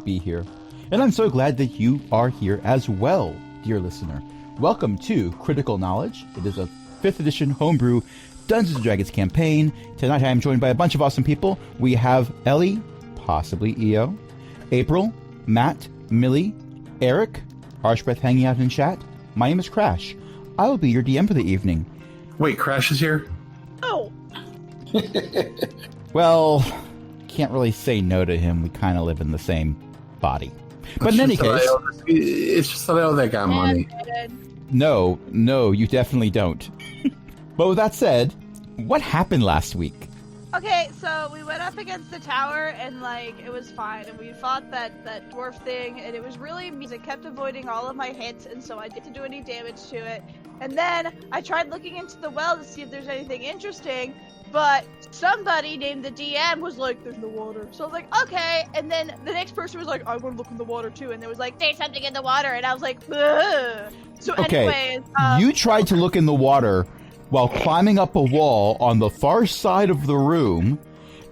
be here. And I'm so glad that you are here as well, dear listener. Welcome to Critical Knowledge. It is a 5th edition homebrew Dungeons & Dragons campaign. Tonight I am joined by a bunch of awesome people. We have Ellie, possibly EO, April, Matt, Millie, Eric, Harshbreath hanging out in chat. My name is Crash. I will be your DM for the evening. Wait, Crash is here? Oh. Well, can't really say no to him. We kind of live in the same body. But in any case... It's just that I owe that guy money. No, you definitely don't. But with that said, what happened last week? Okay, so we went up against the tower, and, it was fine, and we fought that dwarf thing, and it was really amusing. It kept avoiding all of my hits, and so I didn't do any damage to it. And then I tried looking into the well to see if there's anything interesting, but somebody named the DM was like, there's no water. So I was like, okay, and then the next person was like, I want to look in the water too, and there was like, there's something in the water, and I was like, ugh. So okay, you tried to look in the water while climbing up a wall on the far side of the room,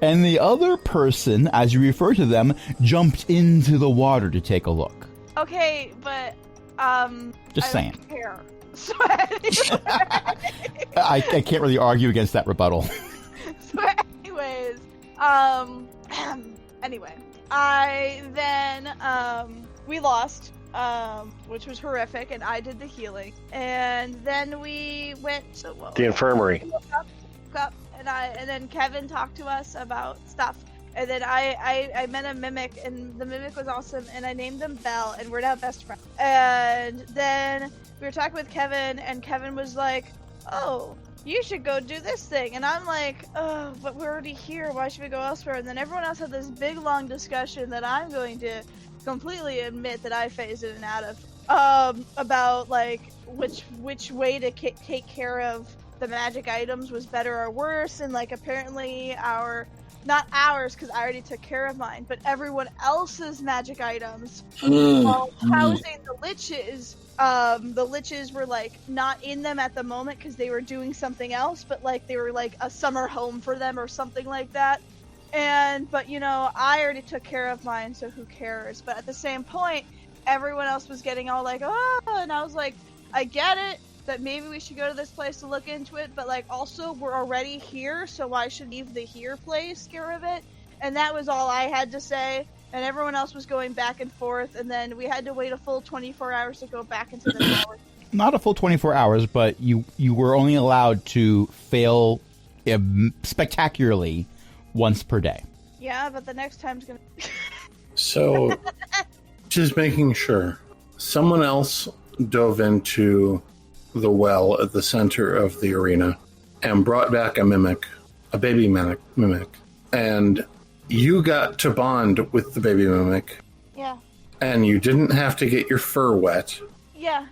and the other person, as you refer to them, jumped into the water to take a look. Okay, but, Just saying. Don't care. So I can't really argue against that rebuttal. So anyways, anyway, we lost, which was horrific, and I did the healing, and then we went to the infirmary. And then Kevin talked to us about stuff, and then I met a mimic, and the mimic was awesome, and I named him Belle, and we're now best friends. And then we were talking with Kevin, and Kevin was like, oh, you should go do this thing. And I'm like, oh, but we're already here. Why should we go elsewhere? And then everyone else had this big, long discussion that I'm going to completely admit that I phased in and out of, about, which way to take care of the magic items was better or worse. And, apparently not ours, because I already took care of mine, but everyone else's magic items, while housing the liches, the liches were, not in them at the moment because they were doing something else, but, they were, a summer home for them or something like that. But, I already took care of mine, so who cares? But at the same point, everyone else was getting all oh, and I was like, I get it, that maybe we should go to this place to look into it, but, also, we're already here, so why should leave the here place care of it? And that was all I had to say. And everyone else was going back and forth, and then we had to wait a full 24 hours to go back into the tower. Not a full 24 hours, but you were only allowed to fail spectacularly once per day. Yeah, but the next time's gonna... So, just making sure. Someone else dove into the well at the center of the arena and brought back a mimic, a baby mimic, and... You got to bond with the baby mimic. Yeah. And you didn't have to get your fur wet. Yeah.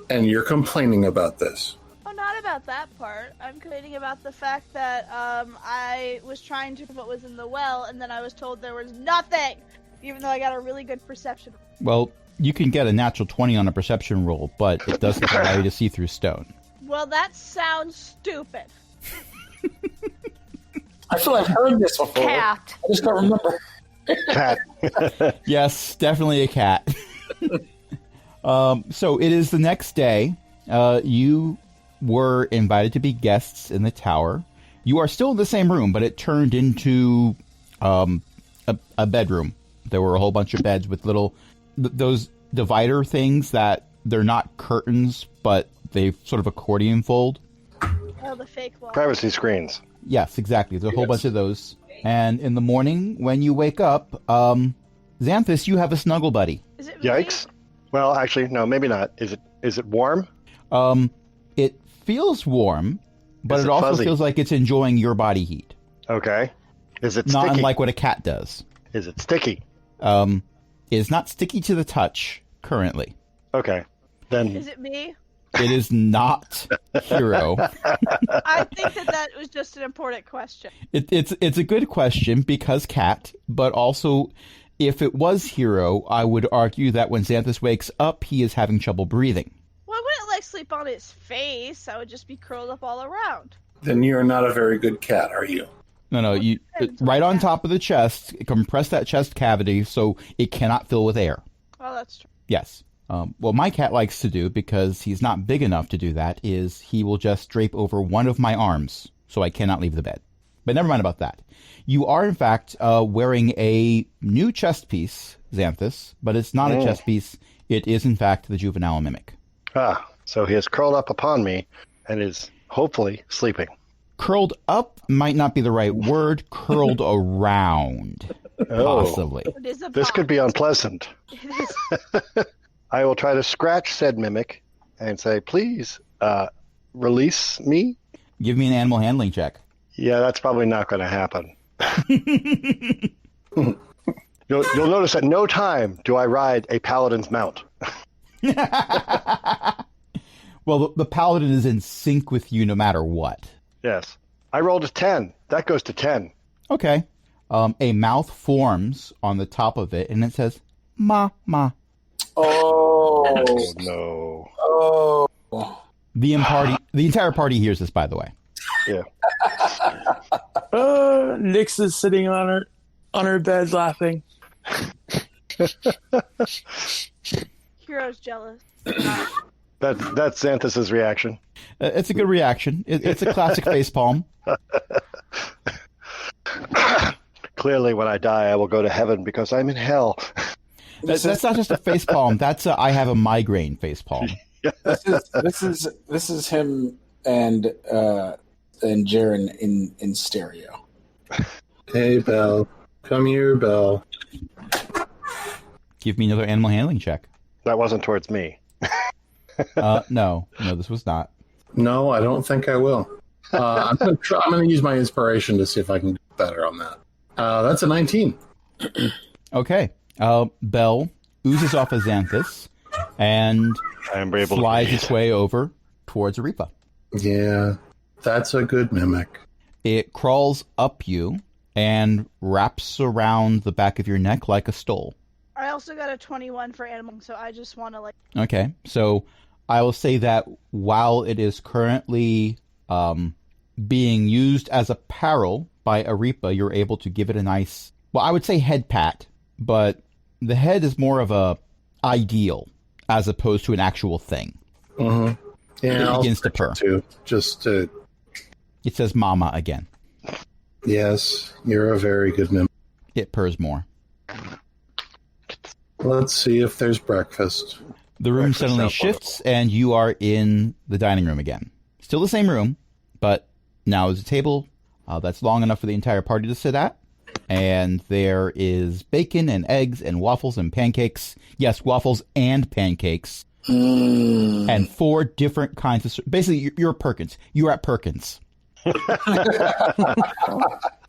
And you're complaining about this. Oh, not about that part. I'm complaining about the fact that I was trying to what was in the well, and then I was told there was nothing, even though I got a really good perception. Well, you can get a natural 20 on a perception roll, but it doesn't allow you to see through stone. Well, that sounds stupid. I feel I've heard this before. Cat. I just don't remember. Cat. Yes, definitely a cat. So it is the next day. You were invited to be guests in the tower. You are still in the same room, but it turned into a bedroom. There were a whole bunch of beds with little those divider things that they're not curtains, but they sort of accordion fold. Oh, the fake wall. Privacy screens. Yes, exactly. There's a whole bunch of those. And in the morning, when you wake up, Xanthus, you have a snuggle buddy. Is it really? Yikes. Well, actually, no, maybe not. Is it warm? It feels warm, but Is it it also fuzzy? feels like it's enjoying your body heat. Okay. Is it Not sticky? unlike what a cat does. Is it sticky? It is not sticky to the touch currently. Okay. Then Is it me? It is not Hero. I think that was just an important question. It's a good question because cat, but also if it was Hero, I would argue that when Xanthus wakes up, he is having trouble breathing. Well, I wouldn't sleep on his face. I would just be curled up all around. Then you're not a very good cat, are you? No. You right on top of the chest. Compress that chest cavity so it cannot fill with air. Oh, that's true. Yes. What my cat likes to do, because he's not big enough to do that, is he will just drape over one of my arms so I cannot leave the bed. But never mind about that. You are, in fact, wearing a new chest piece, Xanthus, but it's not a chest piece. It is, in fact, the juvenile mimic. Ah, so he has curled up upon me and is hopefully sleeping. Curled up might not be the right word. Curled around, possibly. It is a This could be unpleasant. It is. I will try to scratch said mimic and say, please, release me. Give me an animal handling check. Yeah, that's probably not going to happen. You'll notice at no time do I ride a paladin's mount. Well, the paladin is in sync with you no matter what. Yes. I rolled a 10. That goes to 10. Okay. A mouth forms on the top of it, and it says, ma, ma. Oh. No. Oh. The entire party hears this, by the way. Yeah. Nyx is sitting on her bed laughing. Hero's jealous. That's Xanthus's reaction. It's a good reaction. It's a classic facepalm. Clearly, when I die, I will go to heaven because I'm in hell. That's not just a facepalm. That's a I have a migraine facepalm. This is him and Jaren in stereo. Hey, Belle. Come here, Belle. Give me another animal handling check. That wasn't towards me. No, this was not. No, I don't think I will. I'm going to use my inspiration to see if I can get better on that. That's a 19. Okay. Bell oozes off a Xanthus and flies its way over towards Arepa. Yeah, that's a good mimic. It crawls up you and wraps around the back of your neck like a stole. I also got a 21 for animal, so I just want to Okay, so I will say that while it is currently being used as apparel by Arepa, you're able to give it a nice, well, I would say head pat, but the head is more of a ideal as opposed to an actual thing. Mm-hmm. Yeah, it begins to purr. Too, just to... It says mama again. Yes, you're a very good mimic. It purrs more. Let's see if there's breakfast. The room suddenly shifts, and you are in the dining room again. Still the same room, but now there's a table that's long enough for the entire party to sit at. And there is bacon and eggs and waffles and pancakes. Yes, waffles and pancakes. And 4 different kinds of... Basically, you're Perkins. You're at Perkins.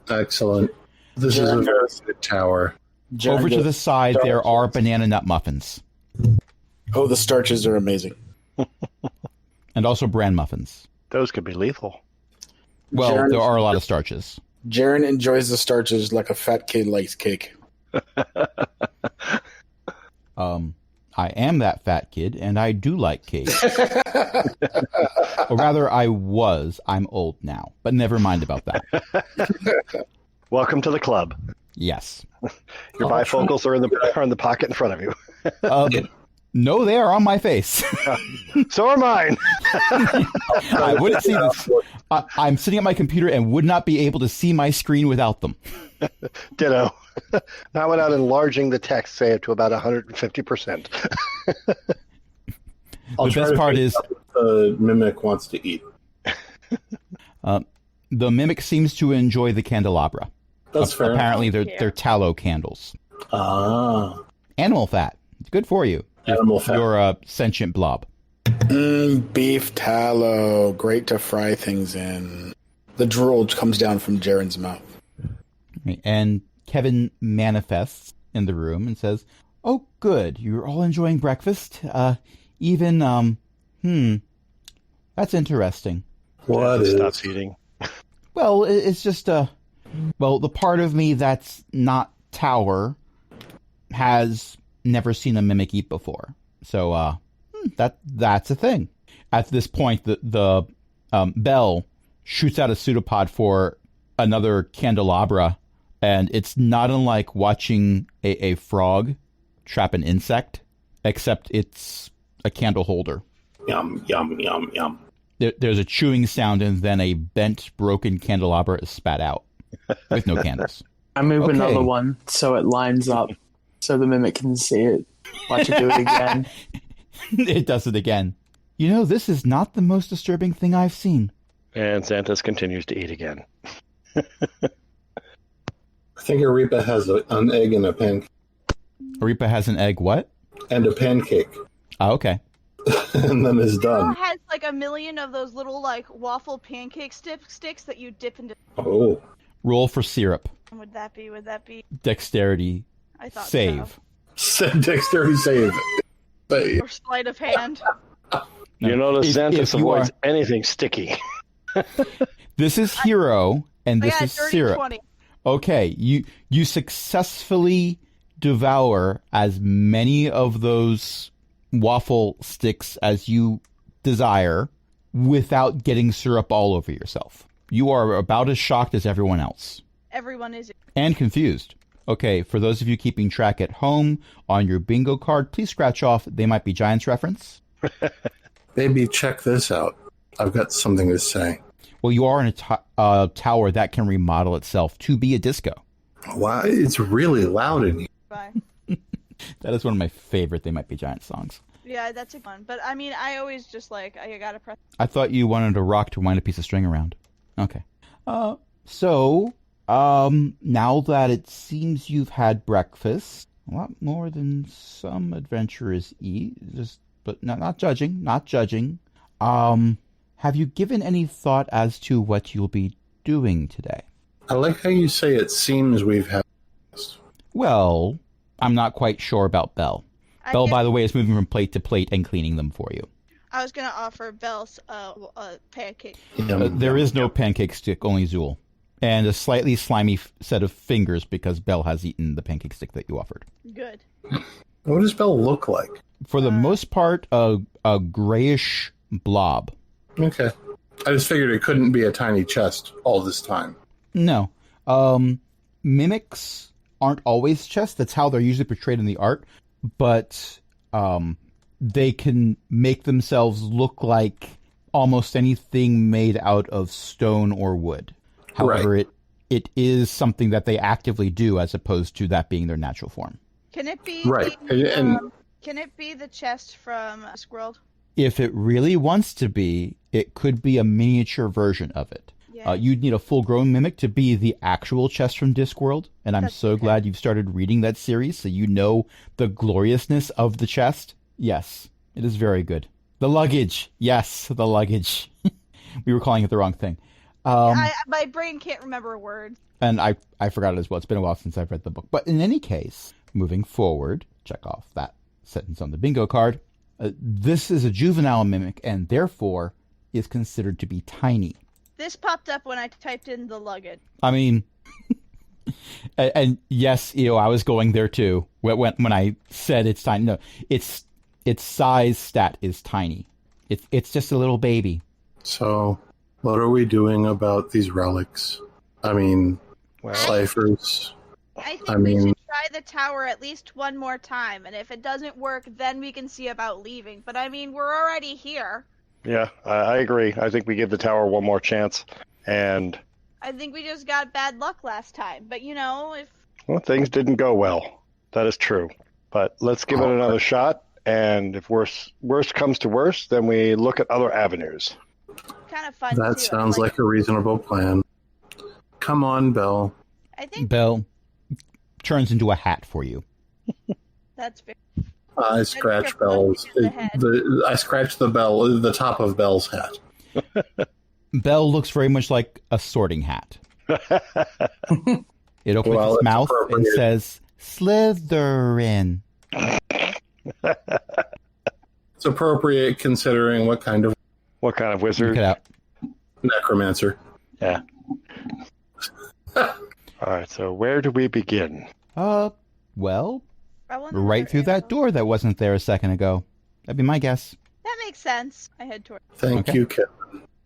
Excellent. This is a very good tower. Over to the side, there are banana nut muffins. Oh, the starches are amazing. And also bran muffins. Those could be lethal. Well, there are a lot of starches. Jaren enjoys the starches like a fat kid likes cake. I am that fat kid, and I do like cake. Or rather, I was. I'm old now. But never mind about that. Welcome to the club. Yes. Your bifocals are in the pocket in front of you. No, they are on my face. So are mine. I wouldn't see this. I'm sitting at my computer and would not be able to see my screen without them. Ditto. Not without enlarging the text, say it to about 150%. The best part is the mimic wants to eat. The mimic seems to enjoy the candelabra. That's fair. Apparently, they're tallow candles. Ah. Animal fat. It's good for you. Animal fat. You're a sentient blob. Beef tallow. Great to fry things in. The drool comes down from Jaren's mouth. And Kevin manifests in the room and says, "Oh, good. You're all enjoying breakfast. Even, that's interesting." What is? Stops eating. Well, it's just, the part of me that's not Tower has never seen a mimic eat before. So, that's a thing. At this point, the Bell shoots out a pseudopod for another candelabra, and it's not unlike watching a frog trap an insect, except it's a candle holder. Yum, yum, yum, yum. There's a chewing sound, and then a bent, broken candelabra is spat out with no candles. I move Okay. another one so it lines up, so the mimic can see it. Watch it do it again. It does it again. You know, this is not the most disturbing thing I've seen. And Xanthus continues to eat again. I think Arepa has an egg and a pancake. Arepa has an egg, what? And a pancake. Oh, okay. And then it's Belle done. has like a million of those little like waffle pancake sticks that you dip into. Oh. Roll for syrup. Would that be? Dexterity. I thought Save. so. Said dexterity save. Save. Or sleight of hand. You notice If Xanthus you avoids are- anything sticky. This is hero, and I this got a is dirty syrup. 20. Okay, you successfully devour as many of those waffle sticks as you desire without getting syrup all over yourself. You are about as shocked as everyone else. Everyone is. And confused. Okay, for those of you keeping track at home, on your bingo card, please scratch off They Might Be Giants reference. Baby, check this out. I've got something to say. Well, you are in a tower that can remodel itself to be a disco. Wow, it's really loud in here. Bye. That is one of my favorite They Might Be Giants songs. Yeah, that's a fun. But I mean, I always just like I gotta press. I thought you wanted a rock to wind a piece of string around. Okay. So, now that it seems you've had breakfast, a lot more than some adventurers eat, but not judging. Have you given any thought as to what you'll be doing today? I like how you say it seems we've had. Well, I'm not quite sure about Belle. Belle, by the way, is moving from plate to plate and cleaning them for you. I was gonna offer Belle's a pancake. There is no pancake stick, only Zool. And a slightly slimy set of fingers because Belle has eaten the pancake stick that you offered. Good. What does Belle look like? For the most part, a grayish blob. Okay. I just figured it couldn't be a tiny chest all this time. No. Mimics aren't always chests. That's how they're usually portrayed in the art. But they can make themselves look like almost anything made out of stone or wood. However, it is something that they actively do as opposed to that being their natural form. Can it be Right, The, and- can it be the chest from Discworld? If it really wants to be, it could be a miniature version of it. Yeah. You'd need a full-grown mimic to be the actual chest from Discworld, and I'm That's so okay. glad you've started reading that series so you know the gloriousness of the chest. Yes, it is very good. The luggage. Yes, the luggage. We were calling it the wrong thing. My brain can't remember words. And I forgot it as well. It's been a while since I've read the book. But in any case, moving forward, check off that sentence on the bingo card. This is a juvenile mimic and therefore is considered to be tiny. This popped up when I typed in the luggage. I mean, and yes, I was going there too when I said it's tiny. No, its size stat is tiny. It's just a little baby. So, what are we doing about these relics? I mean, Well, I ciphers. think I we mean- should try the tower at least one more time, and if it doesn't work, then we can see about leaving. But I mean, we're already here. yeah, I agree. I think we give the tower one more chance. And, I think we just got bad luck last time. But if well, things didn't go well. That is true. But let's give it another shot. And if worst comes to worst, then we look at other avenues. kind of fun. That too. sounds like a reasonable plan. Come on, Belle. I think Belle turns into a hat for you. that's fair. I scratch Extra punch Belle's. in the head. I scratch the top of Belle's hat. Belle looks very much like a sorting hat. It opens Well, its it's mouth and appropriate. says, Slytherin. It's appropriate considering what kind of What kind of Look wizard? it out. necromancer. Yeah. All right, so where do we begin? Well, I wonder right where through that Ariel- door that wasn't there a second ago. That'd be my guess. That makes sense. I head toward. Thank Okay. you, Kevin.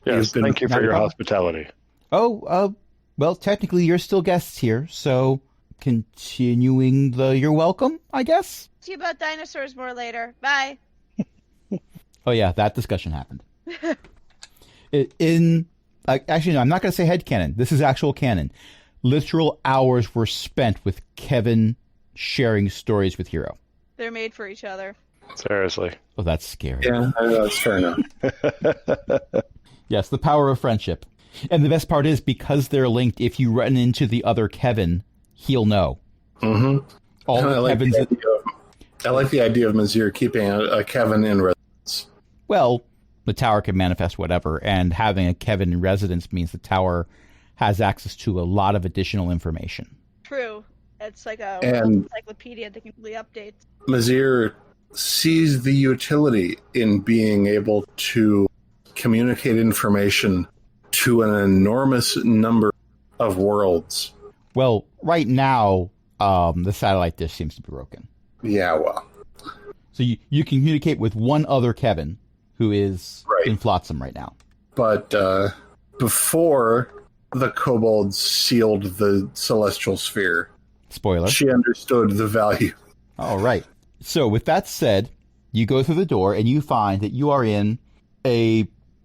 Yes, You've been- thank you Not for a your problem. hospitality. Oh, Well, technically, you're still guests here, so continuing you're welcome, I guess? See you about dinosaurs more later. Bye. Oh, yeah, that discussion happened. Actually, no, I'm not going to say headcanon. This is actual canon. Literal hours were spent with Kevin sharing stories with Hero. They're made for each other. Seriously. Oh, that's scary. Yeah, that's fair enough. Yes, the power of friendship. And the best part is, because they're linked, if you run into the other Kevin, he'll know. Mm-hmm. All the Kevins... I like the idea of Mazir keeping a Kevin in residence. Well, the tower can manifest whatever, and having a Kevin in residence means the tower has access to a lot of additional information. True. It's like a encyclopedia that can be updates. Mazir sees the utility in being able to communicate information to an enormous number of worlds. Well, right now, the satellite dish seems to be broken. Yeah, well. So you communicate with one other Kevin, who is in Flotsam right now. But before the kobolds sealed the celestial sphere, spoiler, she understood the value. All right. So with that said, you go through the door and you find that you are in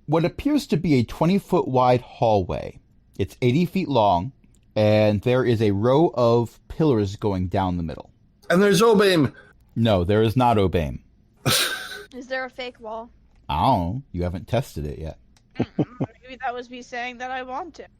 what appears to be a 20-foot wide hallway. It's 80 feet long, and there is a row of pillars going down the middle. And there's Obame. No, there is not Obame. Is there a fake wall? I don't know. You haven't tested it yet. Maybe that was me saying that I want it.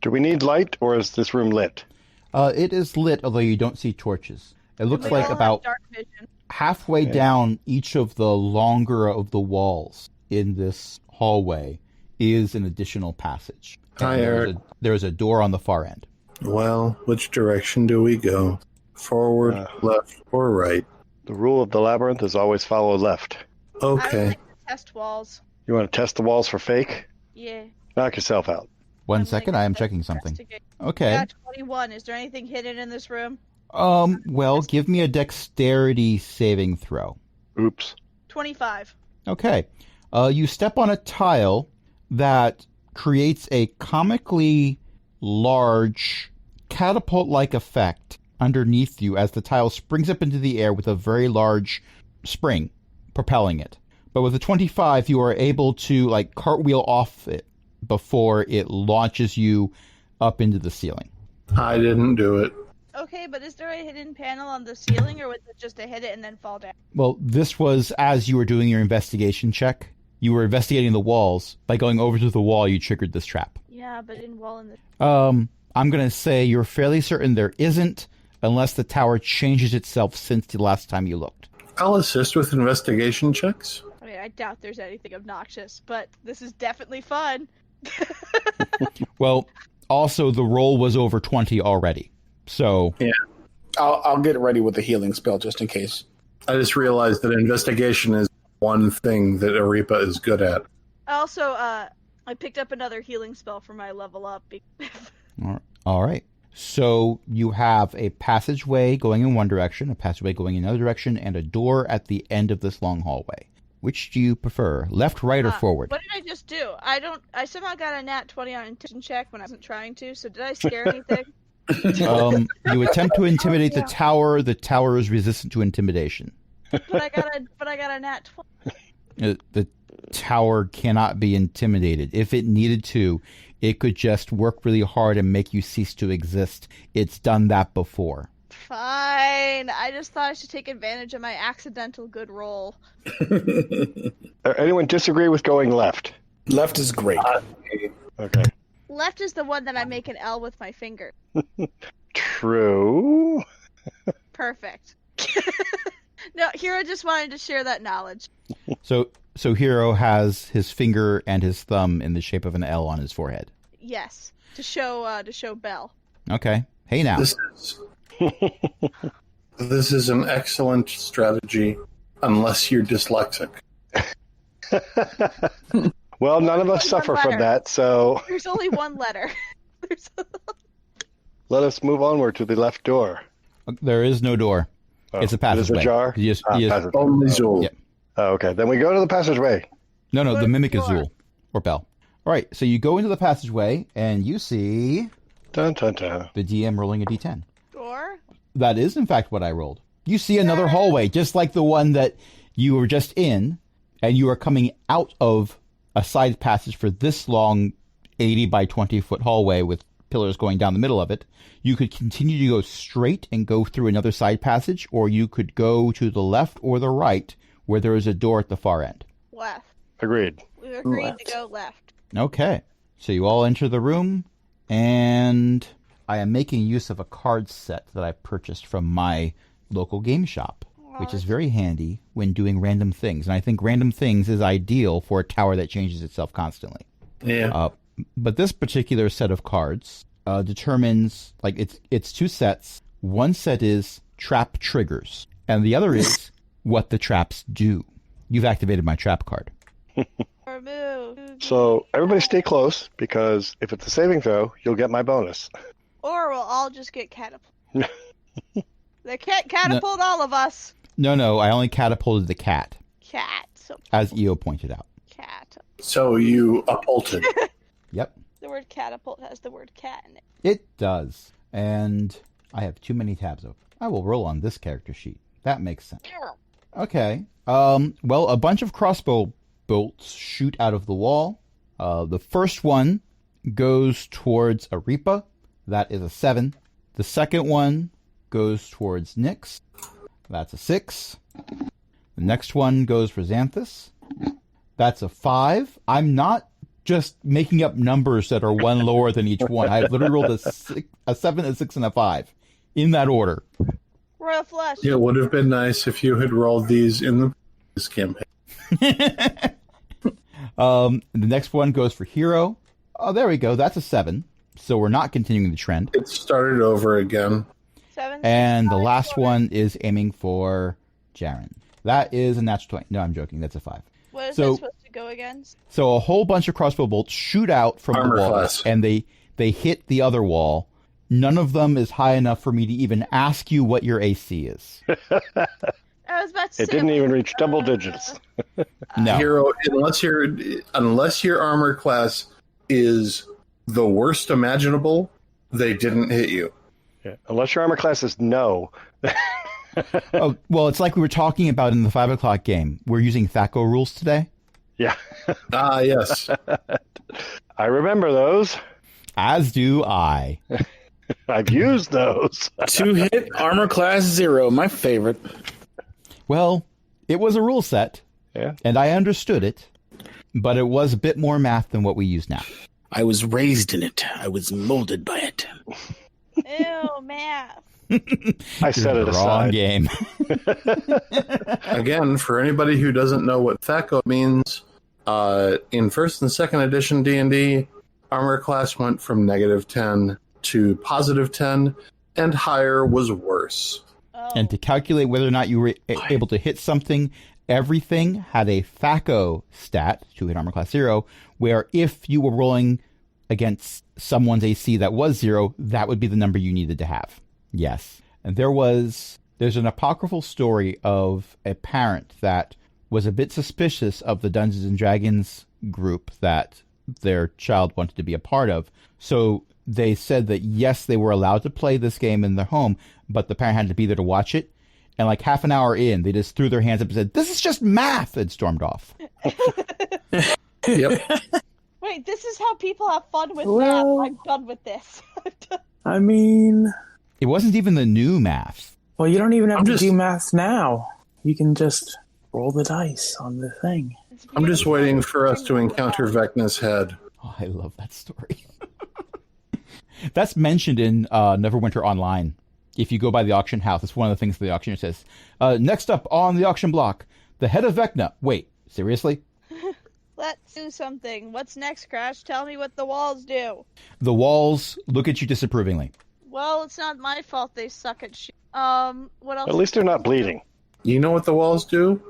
Do we need light, or is this room lit? It is lit, although you don't see torches. It looks like about dark vision. Halfway down each of the longer of the walls in this hallway is an additional passage. Hi, Eric. There's a door on the far end. Well, which direction do we go? Forward, left, or right? The rule of the labyrinth is always follow left. I would Okay. like to test walls. You want to test the walls for fake? Yeah. Knock yourself out. One second, I am checking something. Okay. Yeah, 21. Is there anything hidden in this room? Well, give me a dexterity saving throw. Oops. 25. Okay. You step on a tile that creates a comically large catapult-like effect underneath you as the tile springs up into the air with a very large spring propelling it. But with a 25, you are able to cartwheel off it before it launches you up into the ceiling. I didn't do it. Okay, but is there a hidden panel on the ceiling, or was it just to hit it and then fall down? Well, this was as you were doing your investigation check. You were investigating the walls. By going over to the wall, you triggered this trap. Yeah, but in wall in the... I'm going to say you're fairly certain there isn't, unless the tower changes itself since the last time you looked. I'll assist with investigation checks. I mean, I doubt there's anything obnoxious, but this is definitely fun. Well, also, the roll was over 20 already. So... Yeah. I'll get ready with a healing spell just in case. I just realized that investigation is one thing that Arepa is good at. Also, I picked up another healing spell for my level up. All right. So you have a passageway going in one direction, a passageway going in another direction, and a door at the end of this long hallway. Which do you prefer, left, right, or forward? What did I just do? I somehow got a nat 20 on intuition check when I wasn't trying to, so did I scare anything? You attempt to intimidate the tower. The tower is resistant to intimidation. But I got a nat 20. The tower cannot be intimidated. If it needed to, it could just work really hard and make you cease to exist. It's done that before. Fine. I just thought I should take advantage of my accidental good roll. Anyone disagree with going left? Left is great. Okay. Left is the one that I make an L with my finger. True. Perfect. No, Hero just wanted to share that knowledge. So Hero has his finger and his thumb in the shape of an L on his forehead. Yes, to show Belle. Okay. Hey now. This is an excellent strategy, unless you're dyslexic. Well, none of us Only suffer one from letter. that, so There's only one letter. let us move onward to the left door. There is no door. Oh, It's a it passageway. is ajar? You just- Passage. Only Zul. Yeah. Oh, okay, then we go to the passageway. No, the Go to mimic the is door. Zool or Bell. All right, so you go into the passageway and you see Dun, dun, dun. The DM rolling a d10. Or That is, in fact, what I rolled. You see another hallway, just like the one that you were just in, and you are coming out of a side passage for this long 80 by 20 foot hallway with pillars going down the middle of it. You could continue to go straight and go through another side passage, or you could go to the left or the right where there is a door at the far end. left. Agreed. We agreed Left. to go left. Okay. So you all enter the room, and I am making use of a card set that I purchased from my local game shop, which is very handy when doing random things. And I think random things is ideal for a tower that changes itself constantly. Yeah. But this particular set of cards determines, like, it's two sets. One set is trap triggers, and the other is what the traps do. You've activated my trap card. Or move. So everybody stay close, because if it's a saving throw, you'll get my bonus. Or we'll all just get catapulted. They can't catapult all of us. No, I only catapulted the cat, Cat. So as EO pointed out. cat. So you upulted. Yep, The word catapult has the word cat in it. it does. And I have too many tabs open. I will roll on this character sheet. That makes sense. Okay. Well, a bunch of crossbow bolts shoot out of the wall. The first one goes towards Arepa. That is a 7. The second one goes towards Nyx. That's a 6. The next one goes for Xanthus. That's a 5. I'm not just making up numbers that are one lower than each one. I've literally rolled a 7, a 6, and a 5 in that order. Royal flush. It would have been nice if you had rolled these in the previous campaign. The next one goes for Hero. Oh, there we go. That's a 7. So we're not continuing the trend. It started over again. 7, And the 5, last 4. one is aiming for Jaren. That is a natural 20. No, I'm joking. That's a 5. What is So- it supposed to go against? So a whole bunch of crossbow bolts shoot out from Armor the wall, class. and they hit the other wall. None of them is high enough for me to even ask you what your AC is. I was about to It say. didn't even reach double digits. No. Hero, unless your armor class is the worst imaginable, they didn't hit you. Yeah. Unless your armor class is no. Oh, well, it's like we were talking about in the 5 o'clock game. We're using THACO rules today. Yeah. Ah, yes. I remember those. As do I. I've used those. 2 hit, armor class 0, my favorite. Well, it was a rule set, Yeah. and I understood it, but it was a bit more math than what we use now. I was raised in it. I was molded by it. Ew, math. I set it Wrong aside. game. Again, for anybody who doesn't know what THACO means, in 1st and 2nd edition D&D, armor class went from -10 to +10, and higher was worse. Oh. And to calculate whether or not you were able to hit something, everything had a THACO stat, to hit armor class 0, where if you were rolling against someone's AC that was 0, that would be the number you needed to have. Yes. And there's an apocryphal story of a parent that was a bit suspicious of the Dungeons and Dragons group that their child wanted to be a part of. So they said that yes, they were allowed to play this game in their home, but the parent had to be there to watch it. And like half an hour in, they just threw their hands up and said, "This is just math," and stormed off. Yep. Wait, this is how people have fun with Well- math. I'm done with this. I mean, It wasn't even the new math. well, you don't even have I'm to just- do math now. You can just roll the dice on the thing. I'm just waiting for us to encounter Vecna's head. Oh, I love that story. That's mentioned in Neverwinter Online. If you go by the auction house, it's one of the things the auctioneer says. Next up on the auction block, the head of Vecna. Wait, seriously? Let's do something. What's next, Crash? Tell me what the walls do. The walls look at you disapprovingly. Well, it's not my fault they suck at shit. What else? At least they're not bleeding. You know what the walls do?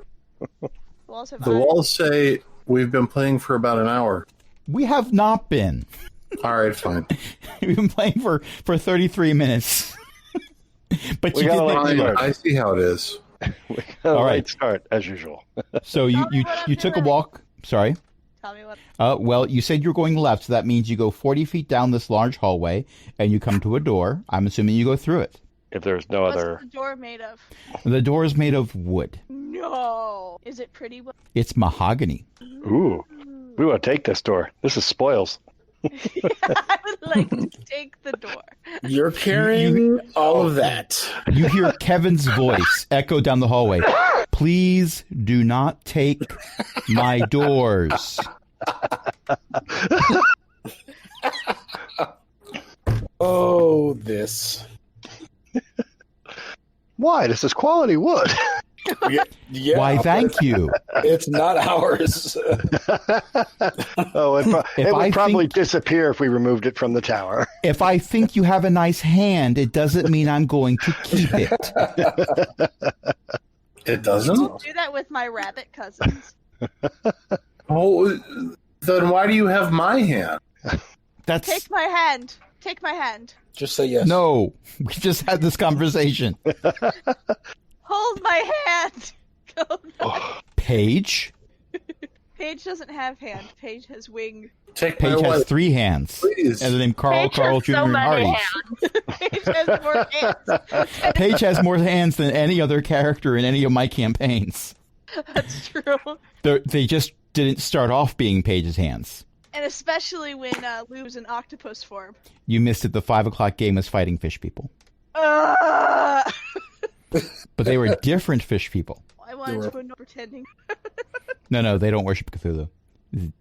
Walls have The eyes. walls say, "We've been playing for about an hour." We have not been. All right, fine. We've been playing for 33 minutes. But We you got did a lot make to me learn. I see how it is. All right. Late start, as usual. So Tell me what I'm you took a doing. walk. Sorry. Tell me what. Well, you said you're going left, so that means you go 40 feet down this large hallway, and you come to a door. I'm assuming you go through it. If there's no What's other. the door made of? The door is made of wood. No. Is it pretty wood? It's mahogany. Ooh. We want to take this door. This is spoils. I would like to take the door. You're carrying all of that. You hear Kevin's voice echo down the hallway. Please do not take my doors. Oh, this. Why? This is quality wood. Yeah, Why, thank you. It's not ours. Oh, it If I would probably think- disappear if we removed it from the tower. If I think you have a nice hand, it doesn't mean I'm going to keep it. It doesn't? Do that with my rabbit cousins. Oh, then why do you have my hand? That's Take my hand. Take my hand. Just say yes. no. We just had this conversation. Hold my hand. Paige. Paige doesn't have hand. Paige has wing. Take Paige my has wife, 3 hands. please. And the name Carl, Paige Carl has Jr. so and many Hardy. hands. Paige has more hands. Paige has more hands than any other character in any of my campaigns. That's true. They just didn't start off being Paige's hands. And especially when Lou's in octopus form. You missed it. The 5 o'clock game was fighting fish people. I But they were different fish people. wanted to annoy pretending. No, they don't worship Cthulhu.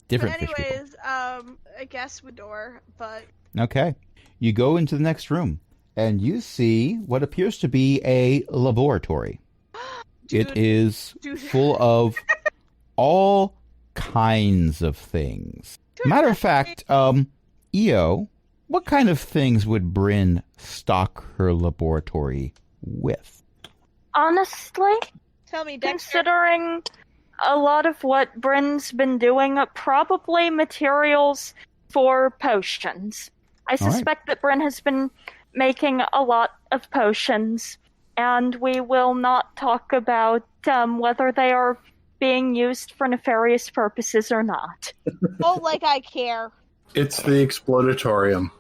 Different But fish people. anyways, I guess with door, but Okay. You go into the next room, and you see what appears to be a laboratory. It Dude. is Dude. full of all kinds of things. Matter of fact, EO, what kind of things would Brin stock her laboratory with? Honestly, tell me, Dexter. considering a lot of what Brin's been doing, probably materials for potions. I right. suspect that Brin has been making a lot of potions, and we will not talk about whether they are being used for nefarious purposes or not. Oh, like I care. It's the explodatorium.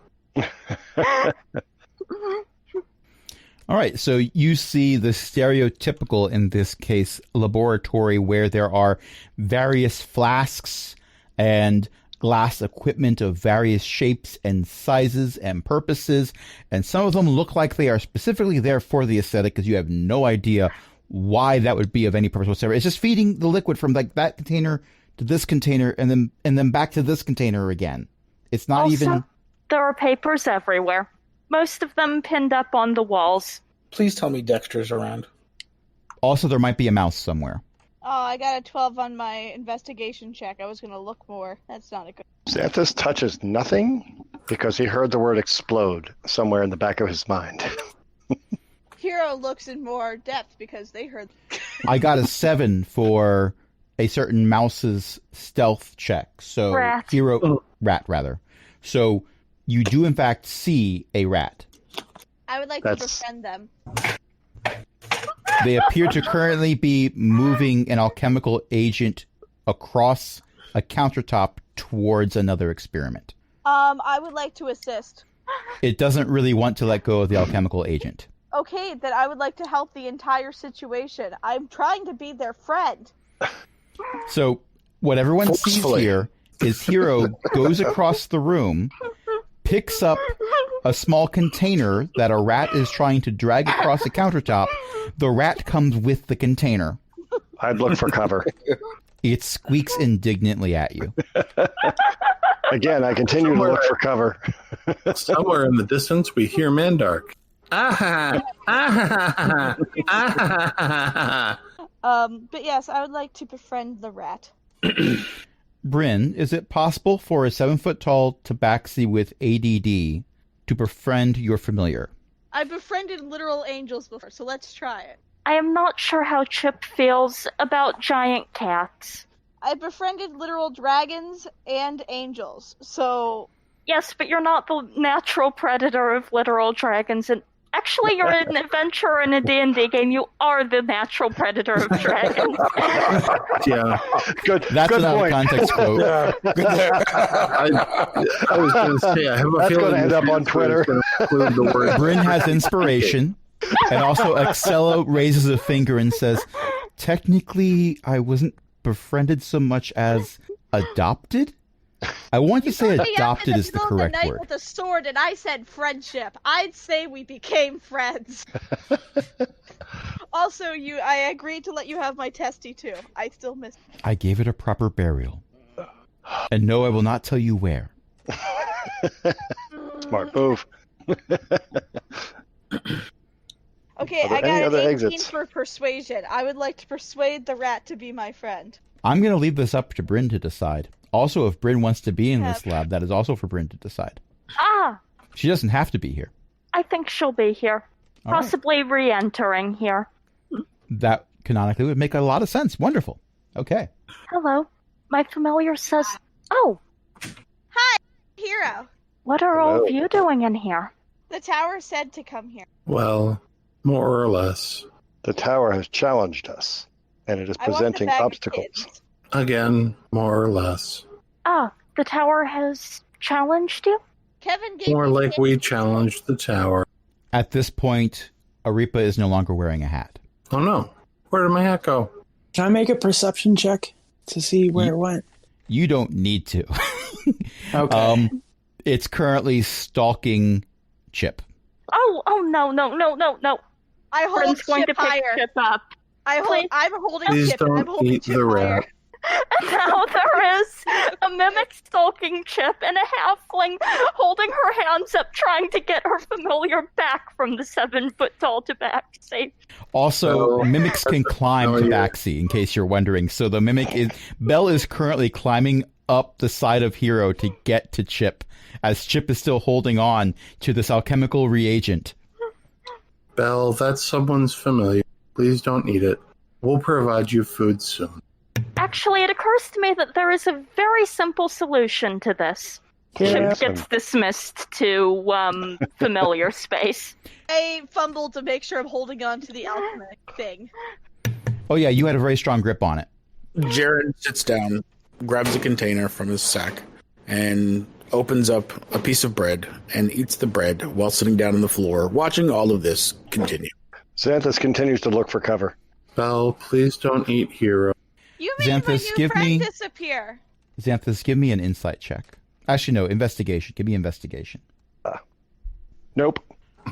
All right, so you see the stereotypical, in this case, laboratory where there are various flasks and glass equipment of various shapes and sizes and purposes, and some of them look like they are specifically there for the aesthetic because you have no idea why that would be of any purpose whatsoever. It's just feeding the liquid from like that container to this container and then back to this container again. It's not Also, even... there are papers everywhere. Most of them pinned up on the walls. Please tell me Dexter's around. Also, there might be a mouse somewhere. Oh, I got a 12 on my investigation check. I was going to look more. That's not a good... Xanthus touches nothing because he heard the word explode somewhere in the back of his mind. Hero looks in more depth because they heard... I got a 7 for a certain mouse's stealth check. So Rat. rat rather. So you do in fact see a rat. I would like That's- to befriend them. They appear to currently be moving an alchemical agent across a countertop towards another experiment. I would like to assist. It doesn't really want to let go of the alchemical agent. Okay, then I would like to help the entire situation. I'm trying to be their friend. So what everyone sees Forcefully. here is Hero goes across the room, picks up a small container that a rat is trying to drag across the countertop. The rat comes with the container. I'd look for cover. It squeaks indignantly at you. Again, I continue to look for cover. Somewhere in the distance, we hear Mandark. Ah, ah, ah, But yes, I would like to befriend the rat. Brin, is it possible for a 7-foot-tall tabaxi with ADD to befriend your familiar? I befriended literal angels before, so let's try it. I am not sure how Chip feels about giant cats. I befriended literal dragons and angels, so... Yes, but you're not the natural predator of literal dragons and Actually, you're an adventurer in a D&D game. You are the natural predator of dragons. Yeah. Good. That's good an point. out-of-context quote. Yeah, good there. I was going to say, I have a That's feeling gonna end this up on answer Twitter. is gonna include the word Brin has inspiration, and also Excella raises a finger and says, technically, I wasn't befriended so much as adopted? I want to say Put me up adopted in is the middle of correct night word. with a sword, and I said friendship. I'd say we became friends. Also, I agreed to let you have my testy too. I still miss. I gave it a proper burial. And no, I will not tell you where. Smart move. Okay, Are there I got any an other 18 exits? for persuasion. I would like to persuade the rat to be my friend. I'm going to leave this up to Brin to decide. Also, if Brin wants to be in this lab, that is also for Brin to decide. Ah, She doesn't have to be here. I think she'll be here. All right. Possibly re-entering here. That canonically would make a lot of sense. Wonderful. Okay. Hello. My familiar says... Oh, Hero, what are all Hello. of you doing in here? the tower said to come here. Well, more or less. The tower has challenged us, and it is I want the presenting bag of obstacles. kittens. Again, more or less. Ah, the tower has challenged you? Kevin gave More me like we kittens. challenged the tower. At this point, Arepa is no longer wearing a hat. Oh no. Where did my hat go? Can I make a perception check to see where it went? You don't need to. Okay. It's currently stalking Chip. Oh, no. I hold Brin's going to Chip pick higher. Chip up. Please. I'm holding Please Chip. and I'm don't holding eat Chip the higher. rat. Now there is a mimic stalking Chip and a halfling holding her hands up trying to get her familiar back from the 7-foot-tall tabaxi. Also, Oh. mimics can climb Oh, yeah. tabaxi, in case you're wondering. So the mimic is... Belle is currently climbing up the side of Hero to get to Chip, as Chip is still holding on to this alchemical reagent. Belle, that's someone's familiar. Please don't eat it. We'll provide you food soon. Actually, it occurs to me that there is a very simple solution to this. Yeah. Chip gets dismissed to familiar space. I fumble to make sure I'm holding on to the alchemic thing. Oh yeah, you had a very strong grip on it. Jared sits down, grabs a container from his sack, and opens up a piece of bread and eats the bread while sitting down on the floor, watching all of this continue. Xanthus continues to look for cover. Belle, please don't eat Hero. You made my Xanthus, new give friend me- disappear. Xanthus, give me an insight check. Actually, no, investigation. Give me investigation. Nope.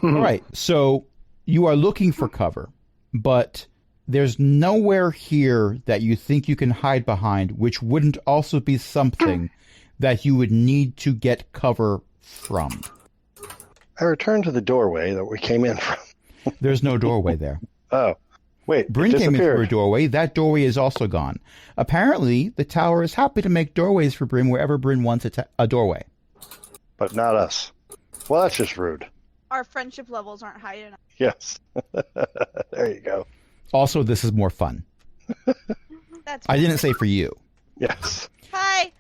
All right, so you are looking for cover, but there's nowhere here that you think you can hide behind, which wouldn't also be something that you would need to get cover from. I return to the doorway that we came in from. There's no doorway there. Oh, wait. Brin it came in through a disappeared. doorway. That doorway is also gone. Apparently, the tower is happy to make doorways for Brin wherever Brin wants a doorway. But not us. Well, that's just rude. Our friendship levels aren't high enough. Yes. There you go. Also, this is more fun. That's I didn't say for you. Yes. Hi,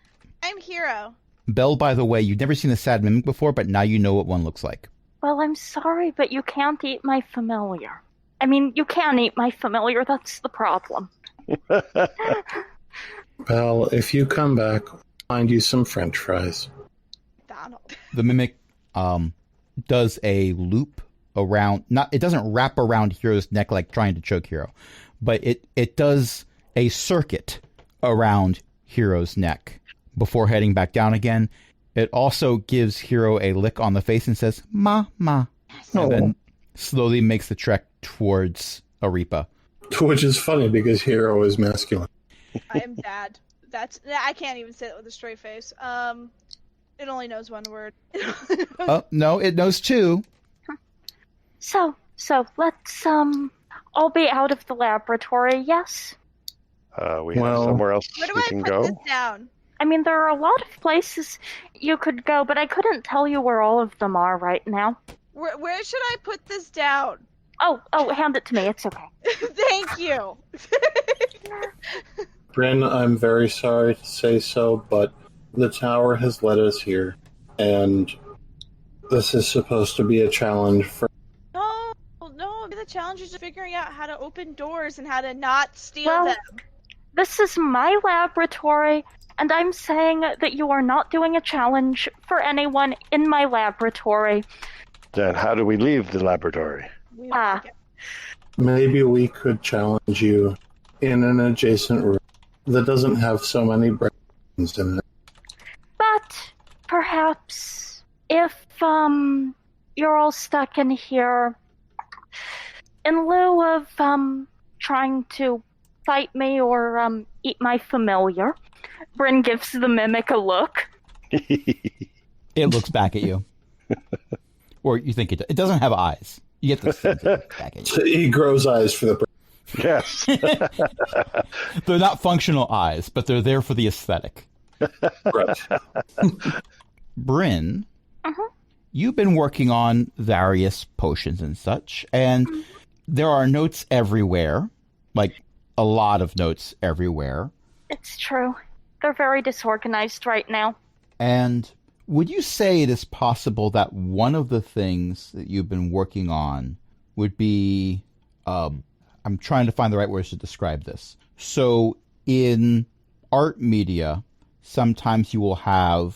I'm Hero. Belle, by the way, you've never seen a sad mimic before, but now you know what one looks like. Well, I'm sorry, but you can't eat my familiar. I mean, you can eat my familiar, that's the problem. Belle, if you come back, we'll find you some French fries. Donald. The mimic does a loop around, it doesn't wrap around Hero's neck like trying to choke Hero, but it does a circuit around Hero's neck before heading back down again. It also gives Hero a lick on the face and says, "Ma, ma," and then slowly makes the trek towards Arepa. Which is funny because Hero is masculine. I am dad. I can't even say it with a straight face. It only knows one word. Oh, no, it knows two. So let's all be out of the laboratory, yes? We have Well- somewhere else Where do we I can put go. this down? I mean, there are a lot of places you could go, but I couldn't tell you where all of them are right now. Where should I put this down? Oh, hand it to me, it's okay. Thank you. Brin, I'm very sorry to say so, but the tower has led us here, and this is supposed to be a challenge for... No, challenge is just figuring out how to open doors and how to not steal Well, them. This is my laboratory, and I'm saying that you are not doing a challenge for anyone in my laboratory. Then how do we leave the laboratory? We Ah. Maybe we could challenge you in an adjacent room that doesn't have so many brains in it. But perhaps if you're all stuck in here, in lieu of trying to fight me or eat my familiar, Brin gives the mimic a look. It looks back at you. Or you think it doesn't have eyes. You get the sense it looks back at you. He grows eyes for the brain. Yes. They're not functional eyes, but they're there for the aesthetic. Right. Brin, Uh-huh. you've been working on various potions and such, and there are notes everywhere, like a lot of notes everywhere. It's true. They're very disorganized right now. And would you say it is possible that one of the things that you've been working on would be, I'm trying to find the right words to describe this. So in art media, sometimes you will have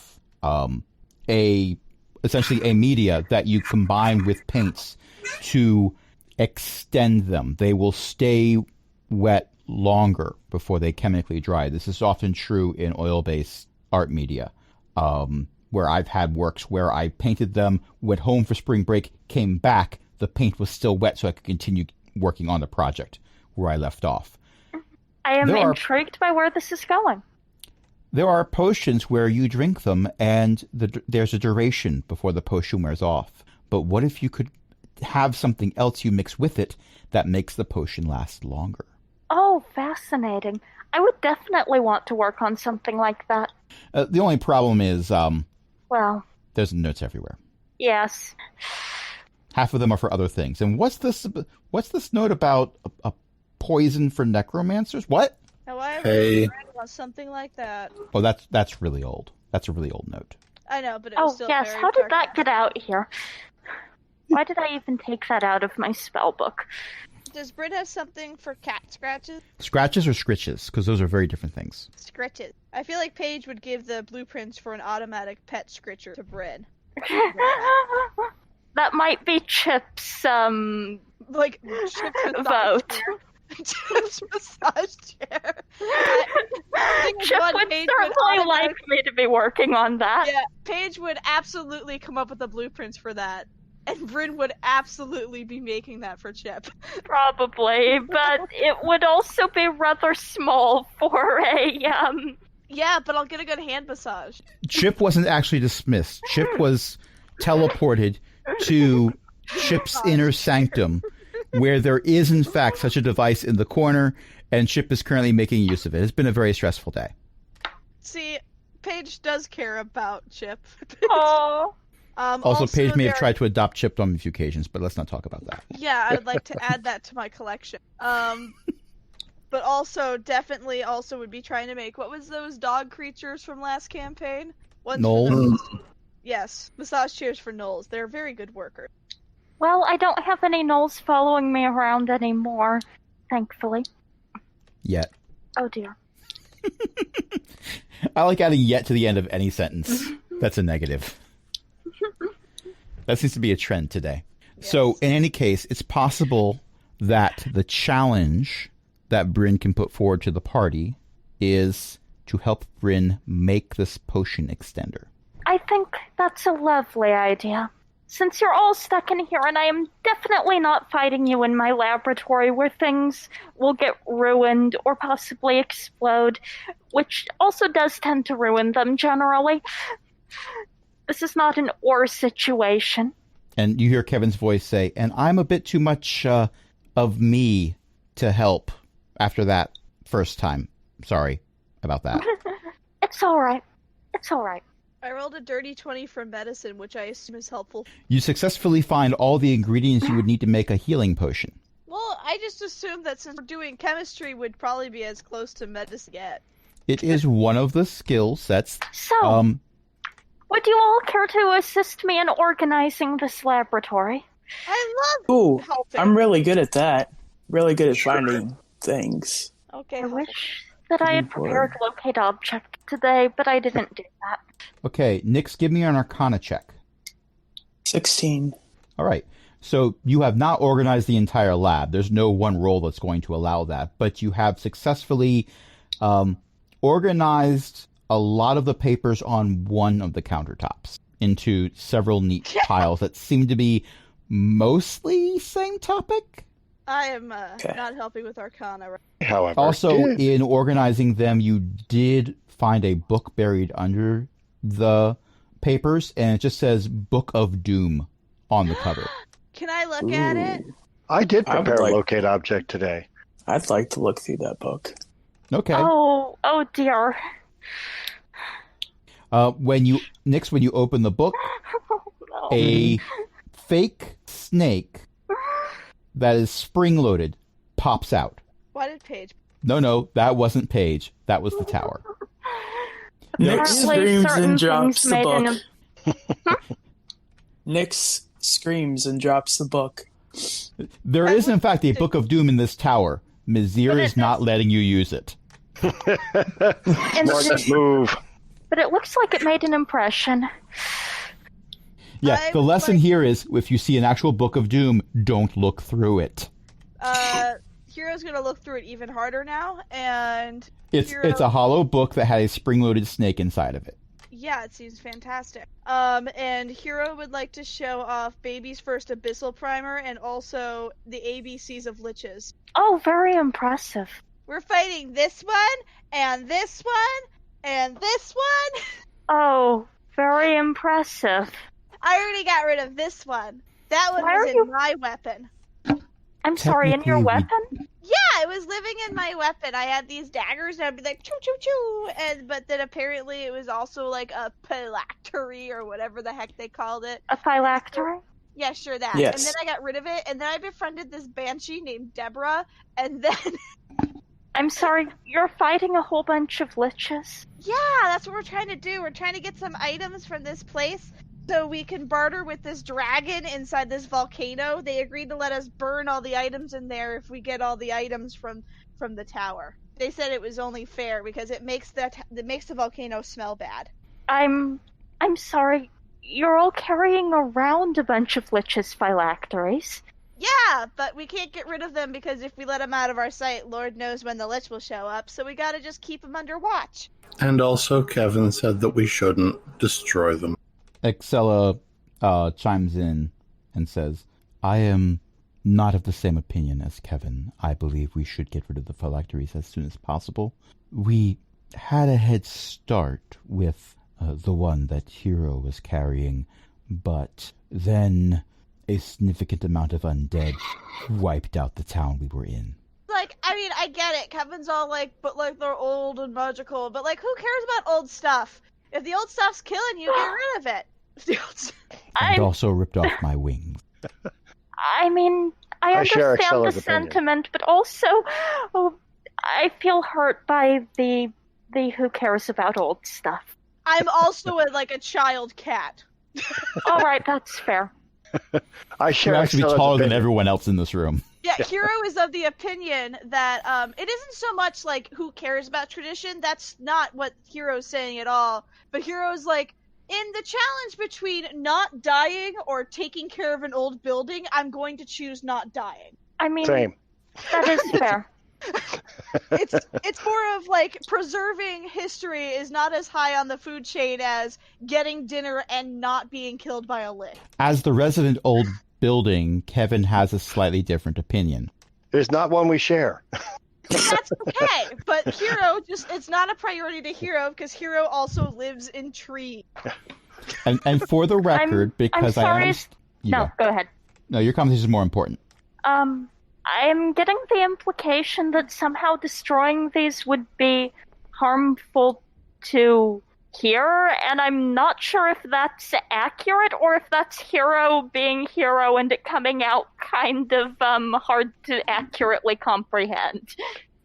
essentially a media that you combine with paints to extend them. They will stay wet longer before they chemically dry. This is often true in oil-based art media, where I've had works where I painted them, went home for spring break, came back, the paint was still wet, so I could continue working on the project where I left off. I am There are- intrigued by where this is going. There are potions where you drink them and there's a duration before the potion wears off. But what if you could have something else you mix with it that makes the potion last longer? Oh, fascinating. I would definitely want to work on something like that. The only problem is Well, there's notes everywhere. yes. Half of them are for other things. And what's this note about a poison for necromancers? What? Now, I Hey. read about something like that. Oh, that's really old. That's a really old note. I know, but it was Oh, still yes. very How did that sarcastic. get out here? Why did I even take that out of my spell book? Does Brin have something for cat scratches? Scratches or scritches? Because those are very different things. Scritches. I feel like Paige would give the blueprints for an automatic pet scritcher to Brin. That might be Chip's Like, Chip's massage vote. chair. Chip's massage chair. I think Chip one would Paige certainly like me to be working on that. Yeah, Paige would absolutely come up with the blueprints for that. And Bryn would absolutely be making that for Chip. Probably, but it would also be rather small for a Yeah, but I'll get a good hand massage. Chip wasn't actually dismissed. Chip was teleported to Chip's inner sanctum, where there is in fact such a device in the corner, and Chip is currently making use of it. It's been a very stressful day. See, Paige does care about Chip. Oh. Also, Paige may have there- tried to adopt Chip on a few occasions, but let's not talk about that. Yeah, I would like to add that to my collection. But also, definitely also would be trying to make, what was those dog creatures from last campaign? Ones for Knoll? the- Yes, massage chairs for Knowles. They're very good workers. Well, I don't have any gnolls following me around anymore, thankfully. Yet. Oh dear. I like adding yet to the end of any sentence. That's a negative. That seems to be a trend today. So, Yes. in any case, it's possible that the challenge that Bryn can put forward to the party is to help Bryn make this potion extender. I think that's a lovely idea. Since you're all stuck in here, and I am definitely not fighting you in my laboratory where things will get ruined or possibly explode, which also does tend to ruin them generally. This is not an or situation. And you hear Kevin's voice say, and I'm a bit too much of me to help after that first time. Sorry about that. It's alright. It's alright. I rolled a dirty 20 for medicine, which I assume is helpful. You successfully find all the ingredients you would need to make a healing potion. Well, I just assumed that since we're doing chemistry, would probably be as close to medicine yet. It is one of the skill sets. So, would you all care to assist me in organizing this laboratory? I love Ooh, helping. I'm really good at that. Really good at Sure. finding things. Okay. I wish that I had prepared locate object today, but I didn't do that. Okay, Nix, give me an Arcana check. 16. All right. So you have not organized the entire lab. There's no one roll that's going to allow that, but you have successfully organized a lot of the papers on one of the countertops into several neat piles that seem to be mostly same topic. I am not helping with Arcana. Right? However, Also, yeah. in organizing them, you did find a book buried under the papers, and it just says Book of Doom on the cover. Can I look at it? I did I would prepare like- a locate object today. I'd like to look through that book. Okay. Oh dear. When you open the book, No. a fake snake that is spring-loaded pops out. Why did Paige? No, that wasn't Paige. That was the tower. Nick Apparently screams certain and drops things the made book. Nix screams and drops the book. There is, in fact, a Book of Doom in this tower. Mizir But is it not does- letting you use it. Marcus, move. But it looks like it made an impression. Yeah, I the would lesson like- here is, if you see an actual Book of Doom, don't look through it. Hero's gonna look through it even harder now, and It's Hero- a hollow book that has a spring-loaded snake inside of it. yeah, it seems fantastic. And Hero would like to show off Baby's first Abyssal Primer and also the ABCs of Liches. Oh, very impressive. We're fighting this one, and this one, and this one. Oh, very impressive. I already got rid of this one. That one Why was are in you- my weapon. I'm sorry, in your Technically, weapon? Yeah, it was living in my weapon. I had these daggers, and I'd be like, choo choo choo, but then apparently it was also like a phylactery or whatever the heck they called it. A phylactery? Yeah, sure that. Yes. And then I got rid of it, and then I befriended this banshee named Deborah, and then I'm sorry, you're fighting a whole bunch of liches? yeah, that's what we're trying to do. We're trying to get some items from this place so we can barter with this dragon inside this volcano. They agreed to let us burn all the items in there if we get all the items from the tower. They said it was only fair because it makes the volcano smell bad. I'm sorry, you're all carrying around a bunch of liches phylacteries. Yeah, but we can't get rid of them because if we let them out of our sight, Lord knows when the Lich will show up, so we gotta just keep them under watch. And also, Kevin said that we shouldn't destroy them. Excella chimes in and says, I am not of the same opinion as Kevin. I believe we should get rid of the phylacteries as soon as possible. We had a head start with the one that Hero was carrying, but then a significant amount of undead wiped out the town we were in. Like, I mean, I get it. Kevin's all like, but like they're old and magical. But like, who cares about old stuff? If the old stuff's killing you, get rid of it. If the old st- And I'm- also ripped off my wings. I mean, I I share understand the Excella's opinion. sentiment, but also, I feel hurt by the who cares about old stuff. I'm also like a child cat. All right, that's fair. I You're share actually Excella's taller than opinion. everyone else in this room. Yeah, Hero is of the opinion that it isn't so much like who cares about tradition. That's not what Hero's saying at all. But Hero's like, in the challenge between not dying or taking care of an old building, I'm going to choose not dying. I mean, Same. that is fair. It's more of like preserving history is not as high on the food chain as getting dinner and not being killed by a lich. As the resident old building, Kevin has a slightly different opinion. There's not one we share. That's okay, but Hero it's not a priority to Hero because Hero also lives in trees. And for the record, I'm because I sorry. understand... No, go ahead. No, your conversation is more important. I'm getting the implication that somehow destroying these would be harmful to Hero, and I'm not sure if that's accurate or if that's Hero being Hero and it coming out kind of hard to accurately comprehend.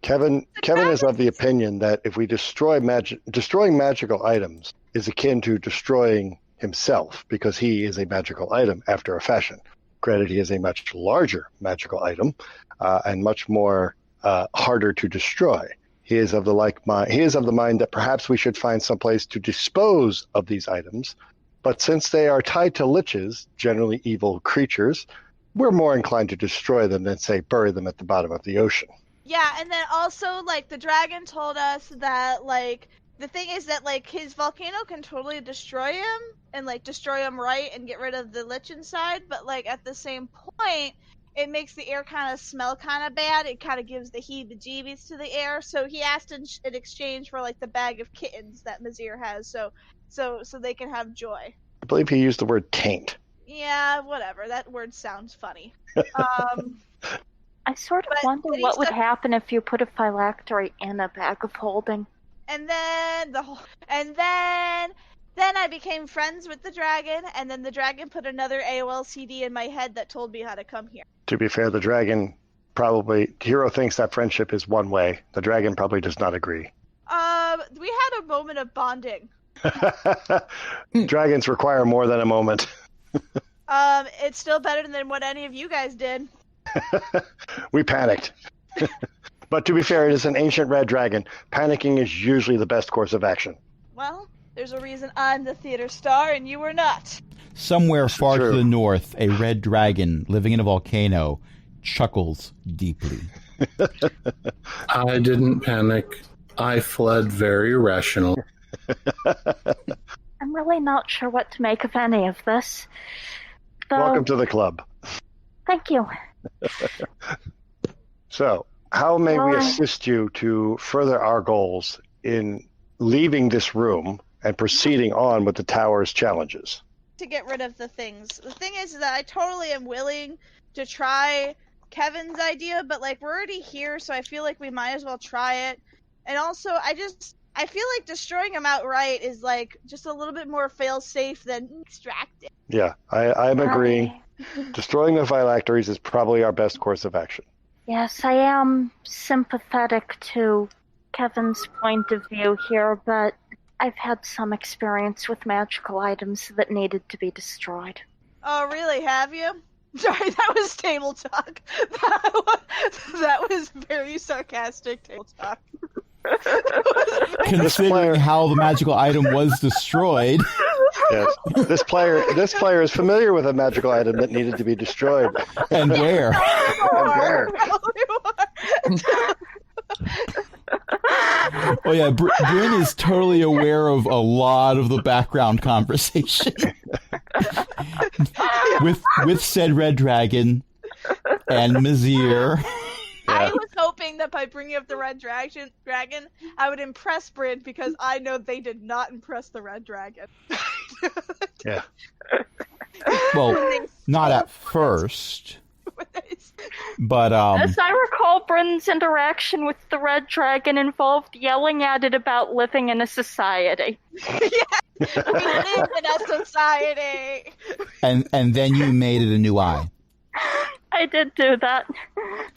Kevin is of the opinion that if we destroying magical items is akin to destroying himself because he is a magical item after a fashion. Granted, he is a much larger magical item and much more harder to destroy. He is of the mind that perhaps we should find some place to dispose of these items. But since they are tied to liches, generally evil creatures, we're more inclined to destroy them than, say, bury them at the bottom of the ocean. Yeah, and then also, like, the dragon told us that, like, the thing is that, like, his volcano can totally destroy him, and, like, destroy him right and get rid of the lich inside, but, like, at the same point, it makes the air kind of smell kind of bad. It kind of gives the heebie-jeebies to the air, so he asked in exchange for, like, the bag of kittens that Mazir has, so they can have joy. I believe he used the word taint. Yeah, whatever. That word sounds funny. I sort of wonder what would happen if you put a phylactery in a bag of holding. And then then I became friends with the dragon, and then the dragon put another AOL CD in my head that told me how to come here. To be fair, the dragon Hero thinks that friendship is one way. The dragon probably does not agree. We had a moment of bonding. Dragons require more than a moment. It's still better than what any of you guys did. We panicked. But to be fair, it is an ancient red dragon. Panicking is usually the best course of action. Well, there's a reason I'm the theater star and you were not. Somewhere far to the north, a red dragon living in a volcano chuckles deeply. I didn't panic. I fled very rational. I'm really not sure what to make of any of this. Though, Welcome to the club. Thank you. So, how may we assist you to further our goals in leaving this room and proceeding on with the tower's challenges? To get rid of the things. The thing is that I totally am willing to try Kevin's idea, but, like, we're already here, so I feel like we might as well try it. And also, I feel like destroying them outright is, like, just a little bit more fail-safe than extracting. Yeah, I'm agreeing. Destroying the phylacteries is probably our best course of action. Yes, I am sympathetic to Kevin's point of view here, but I've had some experience with magical items that needed to be destroyed. Oh, really? Have you? Sorry, that was table talk. That was very sarcastic table talk. Considering how the magical item was destroyed. Yes, this player is familiar with a magical item that needed to be destroyed. And where? And where? Oh yeah, Brin is totally aware of a lot of the background conversation with said red dragon and Mazir. I was hoping that by bringing up the red dragon, I would impress Brin, because I know they did not impress the red dragon. Yeah. Well, not at first. But as I recall, Brin's interaction with the red dragon involved yelling at it about living in a society. Yeah, we live in a society. And then you made it a new eye. I did do that.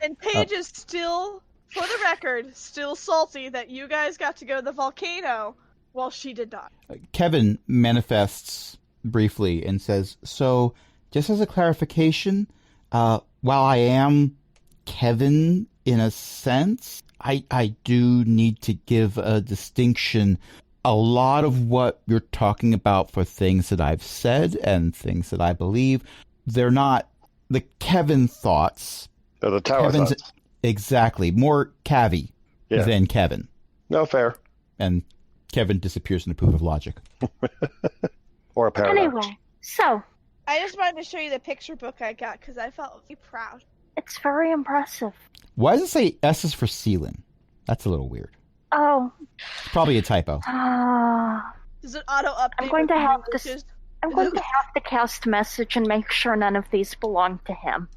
And Paige is still, for the record, still salty that you guys got to go to the volcano while she did not. Kevin manifests briefly and says, so, just as a clarification, while I am Kevin in a sense, I do need to give a distinction. A lot of what you're talking about for things that I've said and things that I believe, they're not the Kevin thoughts. They're the tower thoughts. Exactly. More Cavi than Kevin. No, fair. And Kevin disappears in a proof of logic. Or a paradox. Anyway, so. I just wanted to show you the picture book I got because I felt very proud. It's very impressive. Why does it say S is for Sealan? That's a little weird. Oh. It's probably a typo. Does it auto-update? I'm going to have to cast message and make sure none of these belong to him.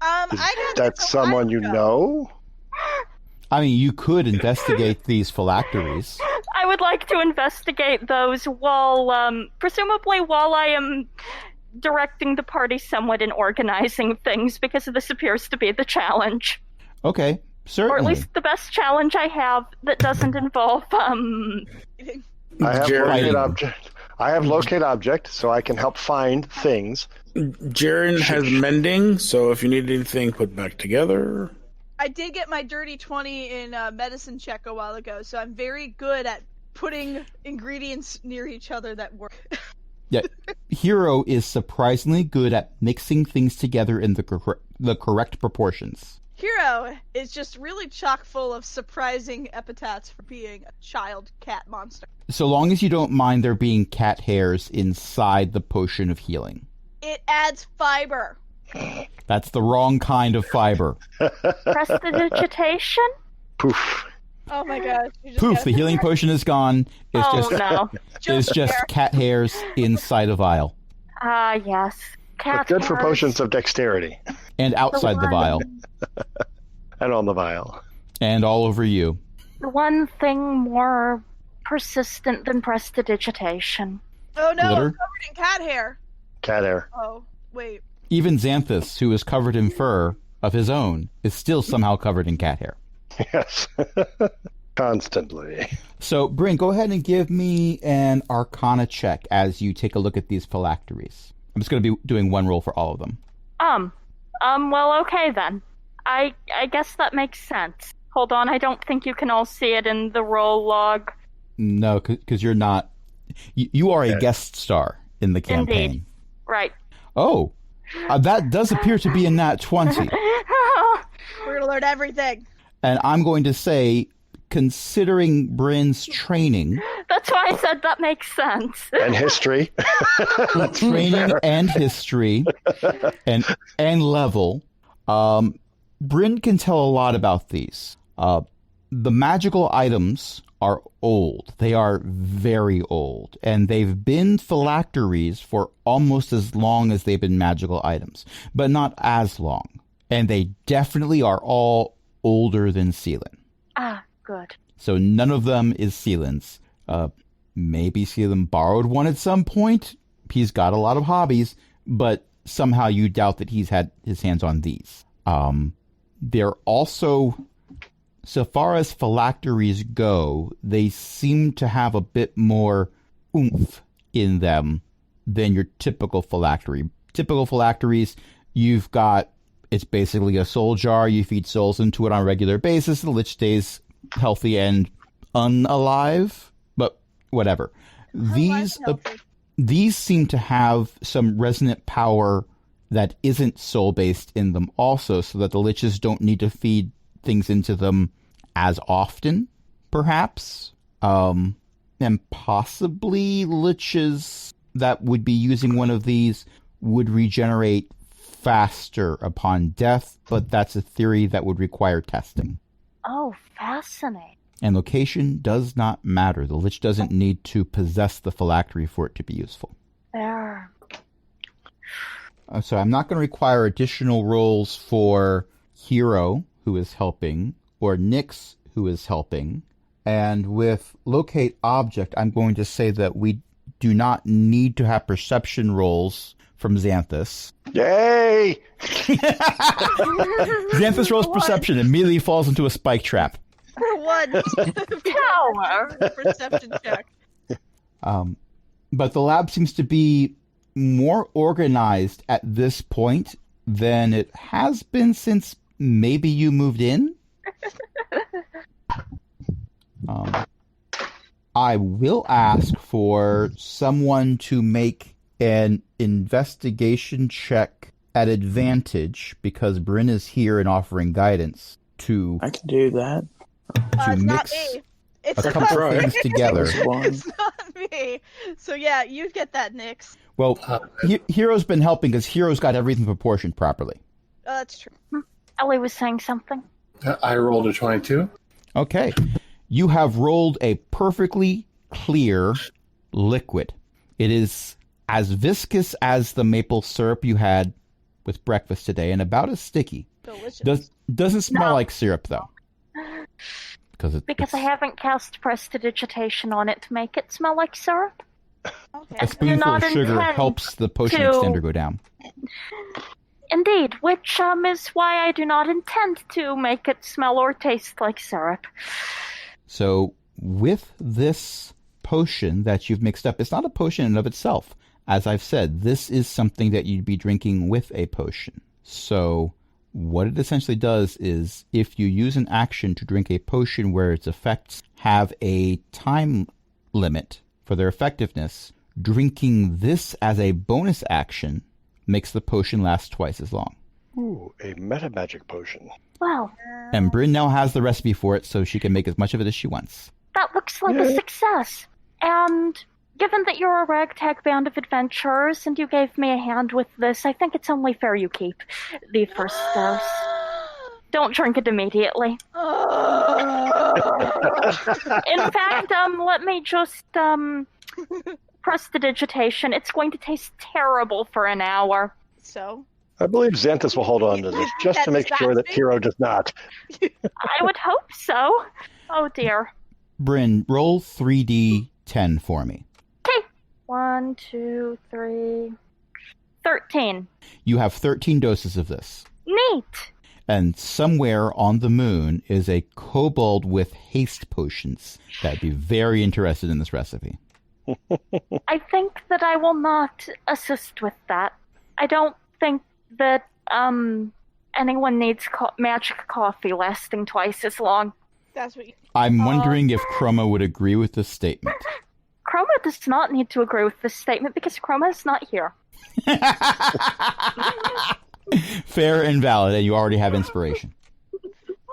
I got That's someone you know? I mean, you could investigate these phylacteries. I would like to investigate those while, presumably while I am directing the party somewhat in organizing things, because this appears to be the challenge. Okay, certainly. Or at least the best challenge I have that doesn't involve, I I have locate object, so I can help find things. Jaren has mending, so if you need anything put back together. I did get my dirty 20 in medicine check a while ago, so I'm very good at putting ingredients near each other that work. Yeah, Hero is surprisingly good at mixing things together in the correct proportions. Hero is just really chock full of surprising epithets for being a child cat monster. So long as you don't mind there being cat hairs inside the potion of healing. It adds fiber. That's the wrong kind of fiber. Prestidigitation? Poof. Oh my gosh. Poof, the healing potion is gone. It's No. it's just cat hairs inside a vial. Ah, yes. Cat But good for hairs. potions of dexterity. And outside the vial. And on the vial. And all over you. The one thing more persistent than prestidigitation. Oh no, Glitter? I'm covered in cat hair. Cat hair. Oh, wait. Even Xanthus, who is covered in fur of his own, is still somehow covered in cat hair. Yes. Constantly. So, Brin, go ahead and give me an Arcana check as you take a look at these phylacteries. I'm just going to be doing one roll for all of them. Well, okay then. I guess that makes sense. Hold on, I don't think you can all see it in the roll log. No, because you're not... You are a guest star in the campaign. Indeed. Right. Oh, that does appear to be a nat 20. We're gonna learn everything. And I'm going to say, considering Brin's training... That's why I said that makes sense. And history. That's training fair. and history and level, Brin can tell a lot about these. The magical items are old. They are very old. And they've been phylacteries for almost as long as they've been magical items, but not as long. And they definitely are all older than Seelan. Ah, good. So none of them is Seelan's. Maybe Seelan borrowed one at some point. He's got a lot of hobbies, but somehow you doubt that he's had his hands on these. They're also, so far as phylacteries go, they seem to have a bit more oomph in them than your typical phylactery. Typical phylacteries, you've got, it's basically a soul jar. You feed souls into it on a regular basis. The lich stays healthy and unalive, but whatever. These seem to have some resonant power that isn't soul-based in them also, so that the liches don't need to feed things into them as often, perhaps. And possibly liches that would be using one of these would regenerate faster upon death, but that's a theory that would require testing. Oh, fascinating. And location does not matter. The lich doesn't need to possess the phylactery for it to be useful. There. So I'm not going to require additional rolls for Hero, who is helping, or Nyx, who is helping. And with Locate Object, I'm going to say that we do not need to have perception rolls from Xanthus. Yay! Xanthus rolls perception and immediately falls into a spike trap. For one Power. perception check. But the lab seems to be more organized at this point than it has been since maybe you moved in. I will ask for someone to make an investigation check at advantage, because Brin is here and offering guidance to I can do that. It's not mix me. It's a couple try. things together. It's not me. So yeah, you get that, Nyx. Well, Hero's been helping because Hero's got everything proportioned properly. Oh, that's true. Ellie was saying something. I rolled a 22. Okay. You have rolled a perfectly clear liquid. It is as viscous as the maple syrup you had with breakfast today and about as sticky. Delicious. Doesn't smell like syrup, though. Because I haven't cast prestidigitation on it to make it smell like syrup. Okay. A spoonful of not sugar intend helps the potion to- extender go down. Indeed, which is why I do not intend to make it smell or taste like syrup. So with this potion that you've mixed up, it's not a potion in and of itself. As I've said, this is something that you'd be drinking with a potion. So what it essentially does is if you use an action to drink a potion where its effects have a time limit for their effectiveness, drinking this as a bonus action makes the potion last twice as long. Ooh, a meta magic potion. Wow, And Brin now has the recipe for it, so she can make as much of it as she wants. that looks like a success. And given that you're a ragtag band of adventurers and you gave me a hand with this, I think it's only fair you keep the first dose. Don't drink it immediately. In fact, let me just prestidigitation. It's going to taste terrible for an hour. So? I believe Xanthus will hold on to this just to make sure that Hero does not. I would hope so. Oh dear. Brin, roll 3d10 for me. Okay. 1, 2, 3, 13. You have 13 doses of this. Neat. And somewhere on the moon is a kobold with haste potions that'd be very interested in this recipe. I think that I will not assist with that. I don't think that anyone needs magic coffee lasting twice as long. That's what you... I'm wondering if Chroma would agree with this statement. Chroma does not need to agree with this statement because Chroma is not here. Fair and valid, and you already have inspiration.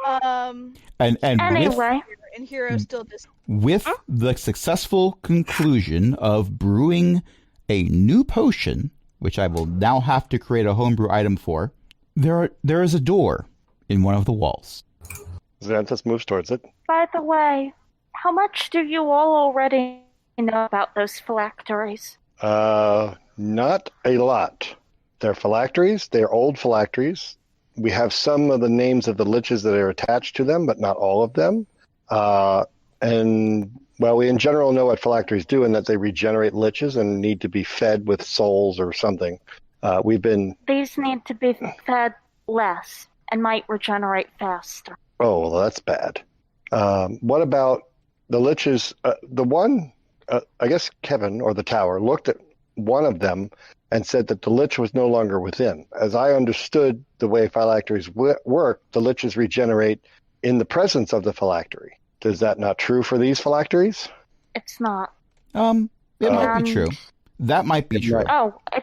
And Anyway. And Hero still dis... with the successful conclusion of brewing a new potion, which I will now have to create a homebrew item for, there is a door in one of the walls. Xanthus moves towards it. By the way, how much do you all already know about those phylacteries? Not a lot. They're phylacteries. They're old phylacteries. We have some of the names of the liches that are attached to them, but not all of them. And, well, we in general know what phylacteries do and that they regenerate liches and need to be fed with souls or something. These need to be fed less and might regenerate faster. Oh, well, that's bad. What about the liches? I guess Kevin or the tower looked at one of them and said that the lich was no longer within. As I understood the way phylacteries work, the liches regenerate in the presence of the phylactery. Is that not true for these phylacteries? It's not. It might be true. That might be true. Oh, I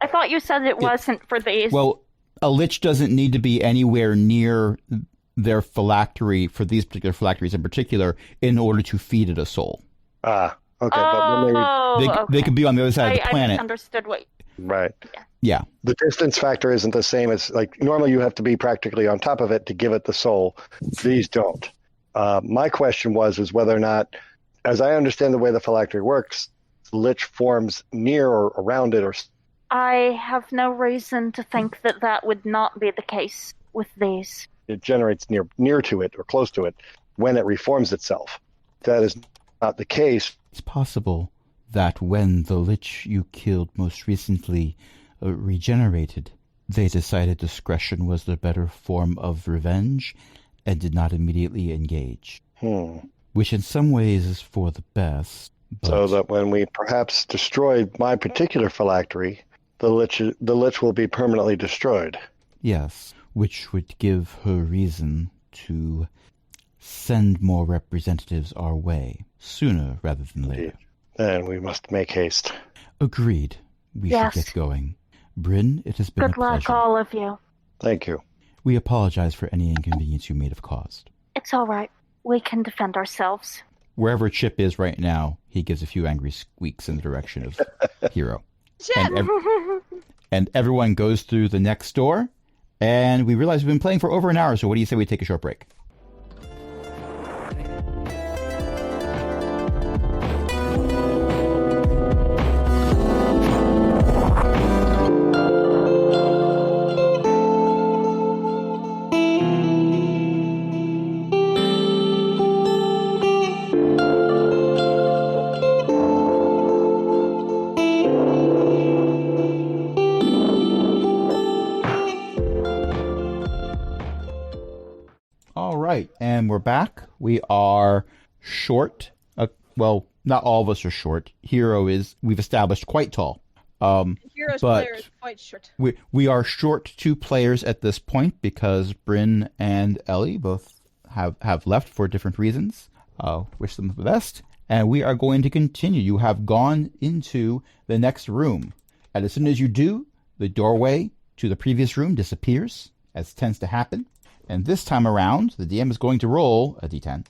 thought you said it wasn't for these. Well, a lich doesn't need to be anywhere near their phylactery, for these particular phylacteries in particular, in order to feed it a soul. Okay. But They could be on the other side of the planet. I misunderstood what... Right. Yeah. The distance factor isn't the same as, like, normally you have to be practically on top of it to give it the soul. These don't. My question is whether or not, as I understand the way the phylactery works, the lich forms near or around it, or... I have no reason to think that that would not be the case with these. It generates near to it or close to it when it reforms itself. If that is not the case. It's possible that when the lich you killed most recently regenerated, they decided discretion was the better form of revenge and did not immediately engage. Which in some ways is for the best. So that when we perhaps destroyed my particular phylactery, the lich will be permanently destroyed. Yes, which would give her reason to send more representatives our way, sooner rather than later. Then we must make haste. Agreed. We should get going. Brin, it has been a pleasure. Good luck, all of you. Thank you. We apologize for any inconvenience you may have caused. It's all right. We can defend ourselves. Wherever Chip is right now, he gives a few angry squeaks in the direction of Hero. And everyone goes through the next door, and we realize we've been playing for over an hour, so what do you say we take a short break? And we're back. We are short. not all of us are short. Hero is, we've established, quite tall. Hero's But player is quite short. we are short 2 players at this point because Brin and Ellie both have left for different reasons. Wish them the best. And we are going to continue. You have gone into the next room. And as soon as you do, the doorway to the previous room disappears, as tends to happen. And this time around, the DM is going to roll a d10.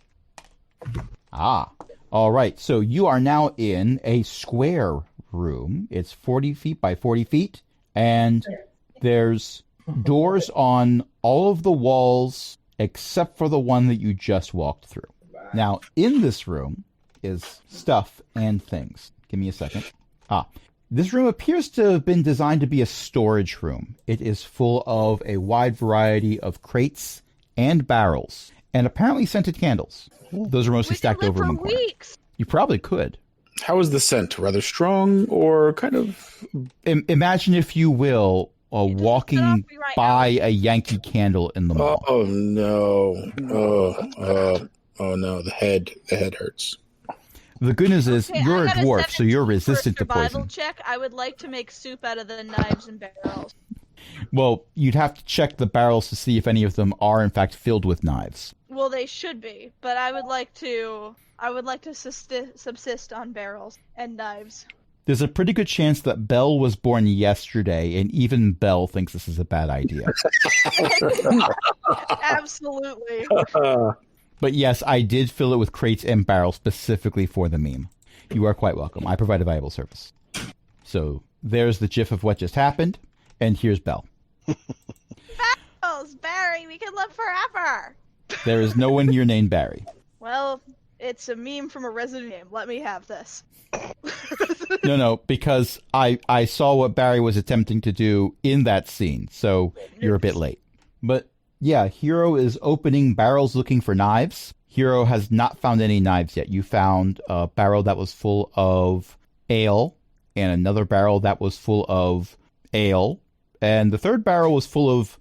All right. So you are now in a square room. It's 40 feet by 40 feet. And there's doors on all of the walls except for the one that you just walked through. Now, in this room is stuff and things. Give me a second. This room appears to have been designed to be a storage room. It is full of a wide variety of crates and barrels, and apparently scented candles. Those are mostly stacked over in one corner. Weeks. You probably could. How is the scent? Rather strong or kind of... Imagine, if you will, walking by a Yankee Candle in the mall. Oh, no. Oh, no. The head hurts. The good news is Okay, you're I a got dwarf, so you're 17 for a resistant to survival poison. check. I would like to make soup out of the knives and barrels. Well, you'd have to check the barrels to see if any of them are in fact filled with knives. Well, they should be, but I would like to subsist on barrels and knives. There's a pretty good chance that Belle was born yesterday, and even Belle thinks this is a bad idea. Absolutely. But yes, I did fill it with crates and barrels specifically for the meme. You are quite welcome. I provide a valuable service. So there's the gif of what just happened, and here's Belle. Barrels, Barry, we can live forever. There is no one here named Barry. Well, it's a meme from a Resident game. Let me have this. No, because I saw what Barry was attempting to do in that scene, so you're a bit late. But yeah, Hero is opening barrels looking for knives. Hero has not found any knives yet. You found a barrel that was full of ale, and another barrel that was full of ale, and the third barrel was full of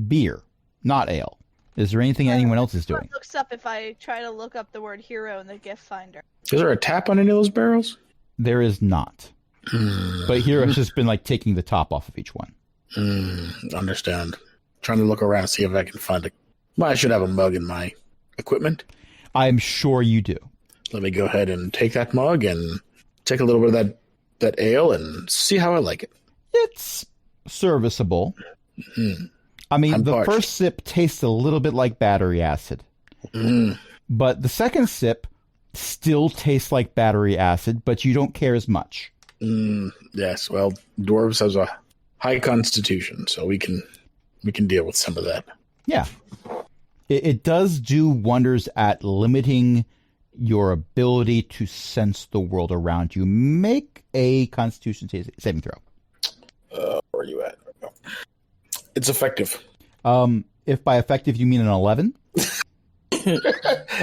beer, not ale. Is there anything anyone else is doing? What looks up if I try to look up the word hero in the gift finder? Is there a tap on any of those barrels? There is not. But Hero's just been like taking the top off of each one. Understand. Trying to look around and see if I can find a... Well, I should have a mug in my equipment. I'm sure you do. Let me go ahead and take that mug and take a little bit of that ale and see how I like it. It's serviceable. I mean, I'm the parched. first sip tastes a little bit like battery acid. But the second sip still tastes like battery acid, but you don't care as much. Yes, well, dwarves has a high constitution, so we can deal with some of that. Yeah. It does do wonders at limiting your ability to sense the world around you. Make a constitution saving throw. Where are you at? It's effective. If by effective you mean an 11?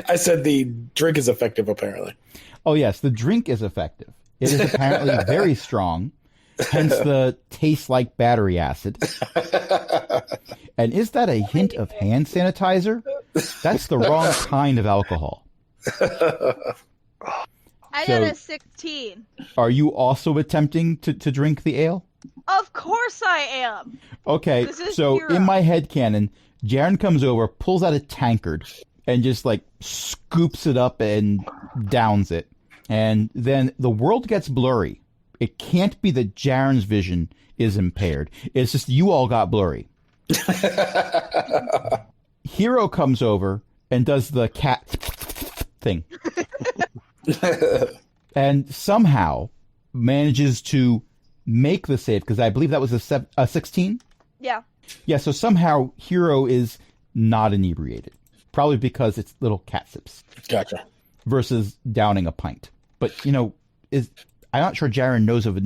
I said the drink is effective, apparently. Oh, yes, the drink is effective. It is apparently very strong, hence the taste like battery acid. And is that a hint of hand sanitizer? That's the wrong kind of alcohol. I got a 16. Are you also attempting to drink the ale? Of course I am. Okay, This is so Hero. in my headcanon, Jaren comes over, pulls out a tankard, and just like scoops it up and downs it. And then the world gets blurry. It can't be that Jaren's vision is impaired. It's just you all got blurry. Hero comes over and does the cat thing. And somehow manages to make the save, because I believe that was a 16? Yeah. Yeah, so somehow Hero is not inebriated. Probably because it's little cat sips. Gotcha. Versus downing a pint. But, I'm not sure Jaren knows of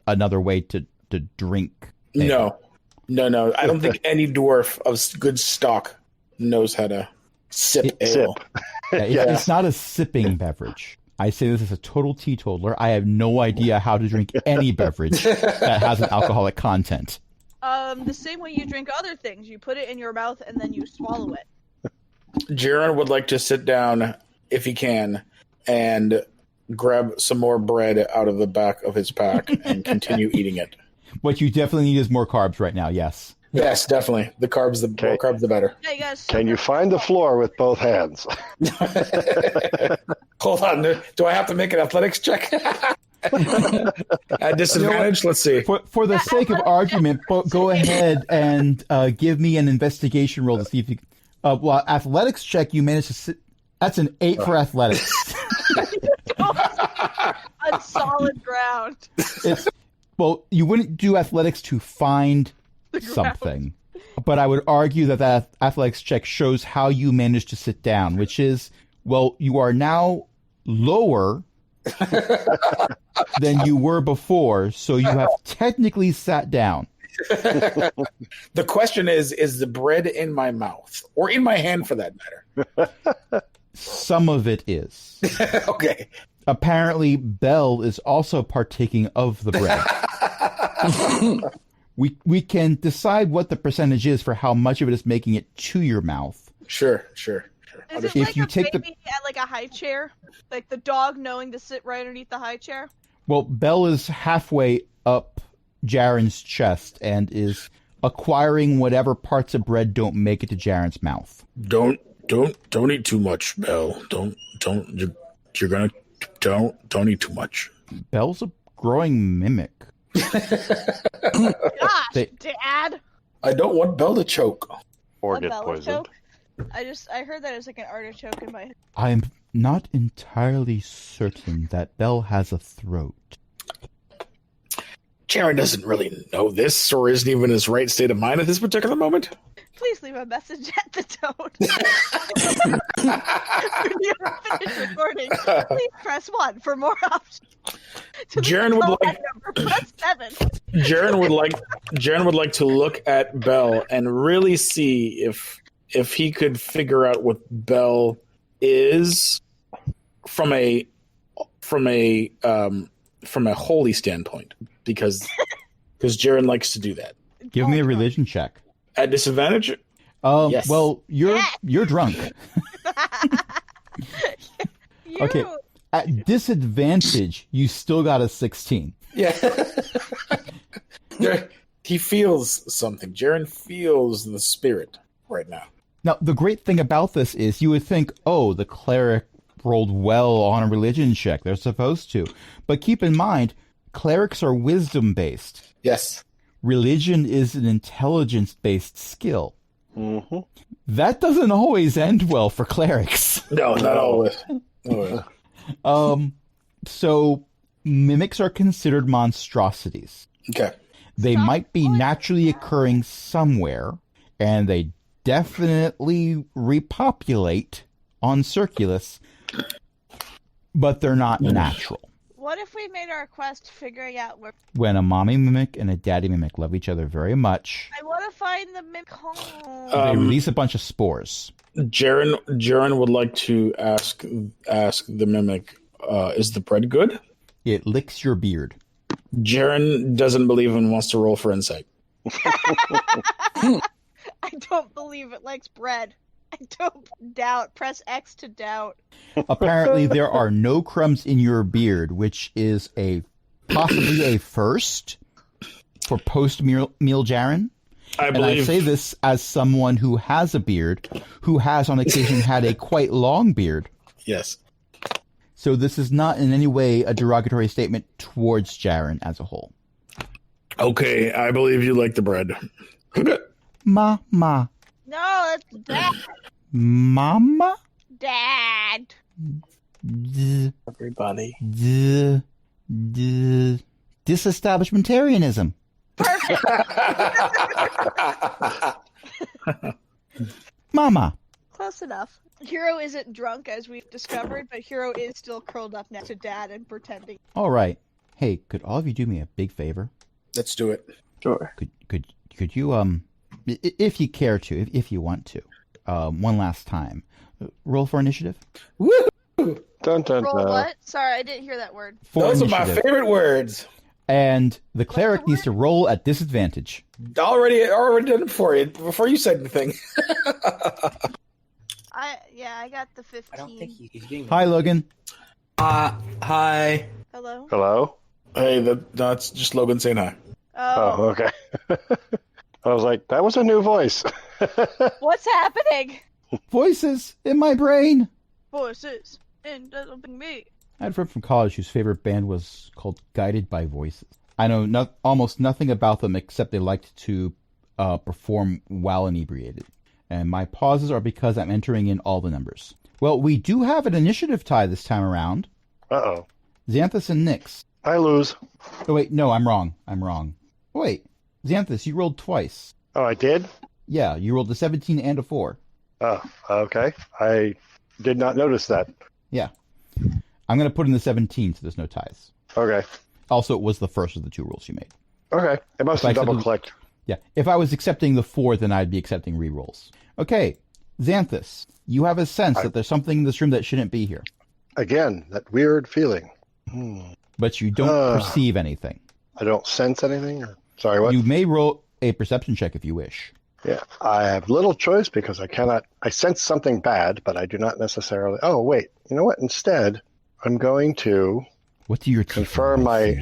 another way to drink. No. I don't think any dwarf of good stock knows how to sip ale. Yeah, it's not a sipping beverage. I say this as a total teetotaler. I have no idea how to drink any beverage that has an alcoholic content. The same way you drink other things. You put it in your mouth and then you swallow it. Jaren would like to sit down, if he can, and grab some more bread out of the back of his pack and continue eating it. What you definitely need is more carbs right now, yes. Yes, definitely. The carbs, the more carbs, the better. Yeah, you guys. Can you find the floor with both hands? Hold on. Do I have to make an athletics check? At disadvantage? Let's see. For the sake of argument, go ahead and give me an investigation roll to see if you... well, athletics check, you managed to sit... That's an 8 for athletics. On solid ground. Well, you wouldn't do athletics to find something, but I would argue that athletics check shows how you managed to sit down, which is, well, you are now lower than you were before, so you have technically sat down. The question is the bread in my mouth? Or in my hand, for that matter? Some of it is. Okay. Apparently, Belle is also partaking of the bread. We can decide what the percentage is for how much of it is making it to your mouth. Sure. Is it If like you a take baby at like a high chair? Like the dog knowing to sit right underneath the high chair? Well, Belle is halfway up Jaren's chest and is acquiring whatever parts of bread don't make it to Jaren's mouth. Don't eat too much, Belle. Don't eat too much. Belle's a growing mimic. Gosh, Dad! I don't want Belle to choke. Or A get Bella poisoned. choke? I heard that it was like an artichoke in my head. I'm not entirely certain that Belle has a throat. Jaren doesn't really know this, or isn't even in his right state of mind at this particular moment. Please leave a message at the tone. When you finish recording, please press 1 for more options. To the Jaren would call like- number, press 7. Jaren would like to look at Belle and really see if he could figure out what Belle is from a holy standpoint, because Jaren likes to do that. Give me a religion check. At disadvantage? Yes. Well, you're drunk. Okay. At disadvantage, you still got a 16. Yeah. He feels something. Jaren feels the spirit right now. Now, the great thing about this is you would think, oh, the cleric rolled well on a religion check. They're supposed to. But keep in mind, clerics are wisdom-based. Yes. Religion is an intelligence-based skill. Mm-hmm. That doesn't always end well for clerics. No, not always. So mimics are considered monstrosities. Okay. They might be naturally occurring somewhere, and they definitely repopulate on Circulus, but they're not natural. What if we made our quest figuring out where... When a mommy mimic and a daddy mimic love each other very much, I want to find the mimic home. they release a bunch of spores. Jaren would like to ask the mimic, is the bread good? It licks your beard. Jaren doesn't believe and wants to roll for insight. I don't believe it likes bread. I don't doubt. Press X to doubt. Apparently, there are no crumbs in your beard, which is possibly a first for post-meal Jaren. And I say this as someone who has a beard, who has on occasion had a quite long beard. Yes. So this is not in any way a derogatory statement towards Jaren as a whole. Okay, I believe you like the bread. Ma. No, that's Dad. Mama? Dad. D- Everybody. d- d- disestablishmentarianism. Perfect. Mama. Close enough. Hero isn't drunk, as we've discovered, but Hero is still curled up next to Dad and pretending. All right. Hey, could all of you do me a big favor? Let's do it. Sure. Could you if you care to, if you want to, one last time, roll for initiative. Woo! Dun, dun, Roll dun. what? Sorry, I didn't hear that word. For Those are my initiative. favorite words. And the cleric the needs to roll at disadvantage. Already done it for you. Before you said anything. I got the 15. I don't think he's being. Hi, Logan. Hi. Hello? Hello? Hey, that's just Logan saying hi. Oh, okay. I was like, that was a new voice. What's happening? Voices in my brain. Voices. And that'll be me. I had a friend from college whose favorite band was called Guided by Voices. I know almost nothing about them except they liked to perform while inebriated. And my pauses are because I'm entering in all the numbers. Well, we do have an initiative tie this time around. Uh-oh. Xanthus and Nyx. I lose. Oh, wait, no, I'm wrong. Wait, Xanthus, you rolled twice. Oh, I did? Yeah, you rolled a 17 and a 4. Oh, okay. I did not notice that. Yeah. I'm going to put in the 17 so there's no ties. Okay. Also, it was the first of the 2 rolls you made. Okay. It must have double-clicked. Yeah. If I was accepting the 4, then I'd be accepting re-rolls. Okay. Xanthus, you have a sense that there's something in this room that shouldn't be here. Again, that weird feeling. But you don't perceive anything. I don't sense anything? Sorry, what? You may roll a perception check if you wish. Yeah, I have little choice because I sense something bad, but I do not necessarily... Oh, wait. You know what? Instead, I'm going to What do your confirm my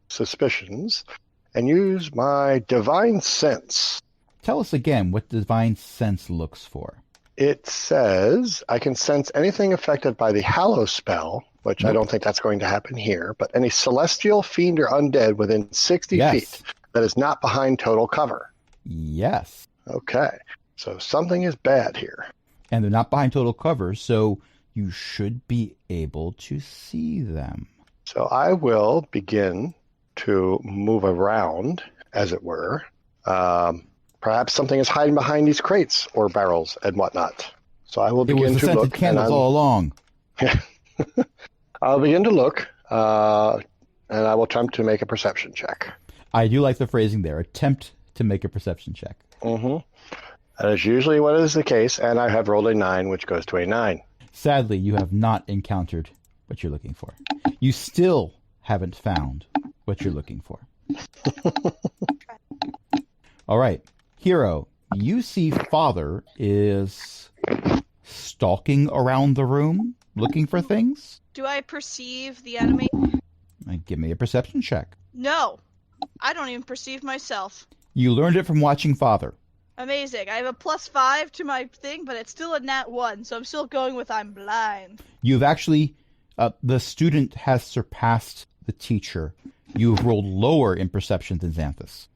suspicions and use my divine sense. Tell us again what divine sense looks for. It says I can sense anything affected by the Hallow spell, which I don't think that's going to happen here, but any celestial, fiend, or undead within 60 feet that is not behind total cover. Yes. Okay, so something is bad here. And they're not behind total cover, so you should be able to see them. So I will begin to move around, as it were. Perhaps something is hiding behind these crates or barrels and whatnot. So I will begin to look. It was the scented candles all along. I'll begin to look, and I will attempt to make a perception check. I do like the phrasing there. Attempt to make a perception check. Mm-hmm. That is usually what is the case, and I have rolled a 9, which goes to a 9. Sadly, you have not encountered what you're looking for. You still haven't found what you're looking for. All right. Hero, you see Father is stalking around the room, looking for things. Do I perceive the enemy? Give me a perception check. No. I don't even perceive myself. You learned it from watching Father. Amazing. I have a +5 to my thing, but it's still a nat 1, so I'm still going with I'm blind. You've actually, the student has surpassed the teacher. You've rolled lower in perception than Xanthus.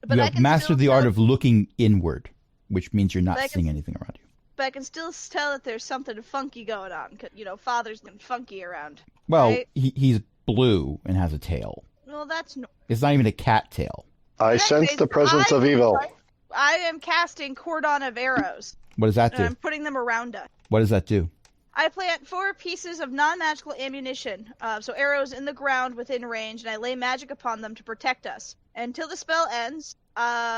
But you I have can mastered still the tell, art of looking inward, which means you're not seeing anything around you. But I can still tell that there's something funky going on. 'Cause, Father's been funky around. Well, right? he's blue and has a tail. Well, that's no. It's not even a cat tail. I sense the presence of evil. I am casting cordon of arrows. What does that And do? I'm putting them around us. What does that do? I plant 4 pieces of non-magical ammunition, so arrows in the ground within range, and I lay magic upon them to protect us. Until the spell ends,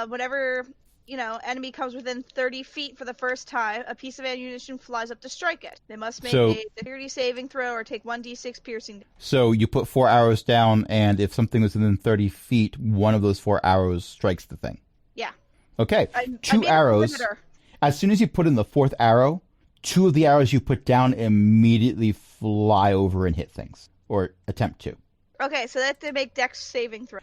whenever, enemy comes within 30 feet for the first time, a piece of ammunition flies up to strike it. They must make a dexterity saving throw or take 1d6 piercing. So you put 4 arrows down, and if something was within 30 feet, one of those 4 arrows strikes the thing. Yeah. Okay. 2 arrows. As soon as you put in the 4th arrow, 2 of the arrows you put down immediately fly over and hit things, or attempt to. Okay, so they have to make dex saving throw.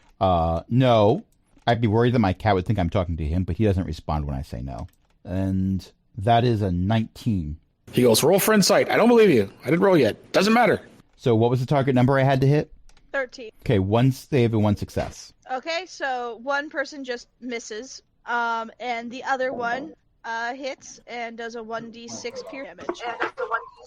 No. I'd be worried that my cat would think I'm talking to him, but he doesn't respond when I say no. And that is a 19. He goes, roll for insight. I don't believe you. I didn't roll yet. Doesn't matter. So what was the target number I had to hit? 13. Okay, 1 save and 1 success. Okay, so one person just misses, and the other one hits and does a 1d6 pierce damage.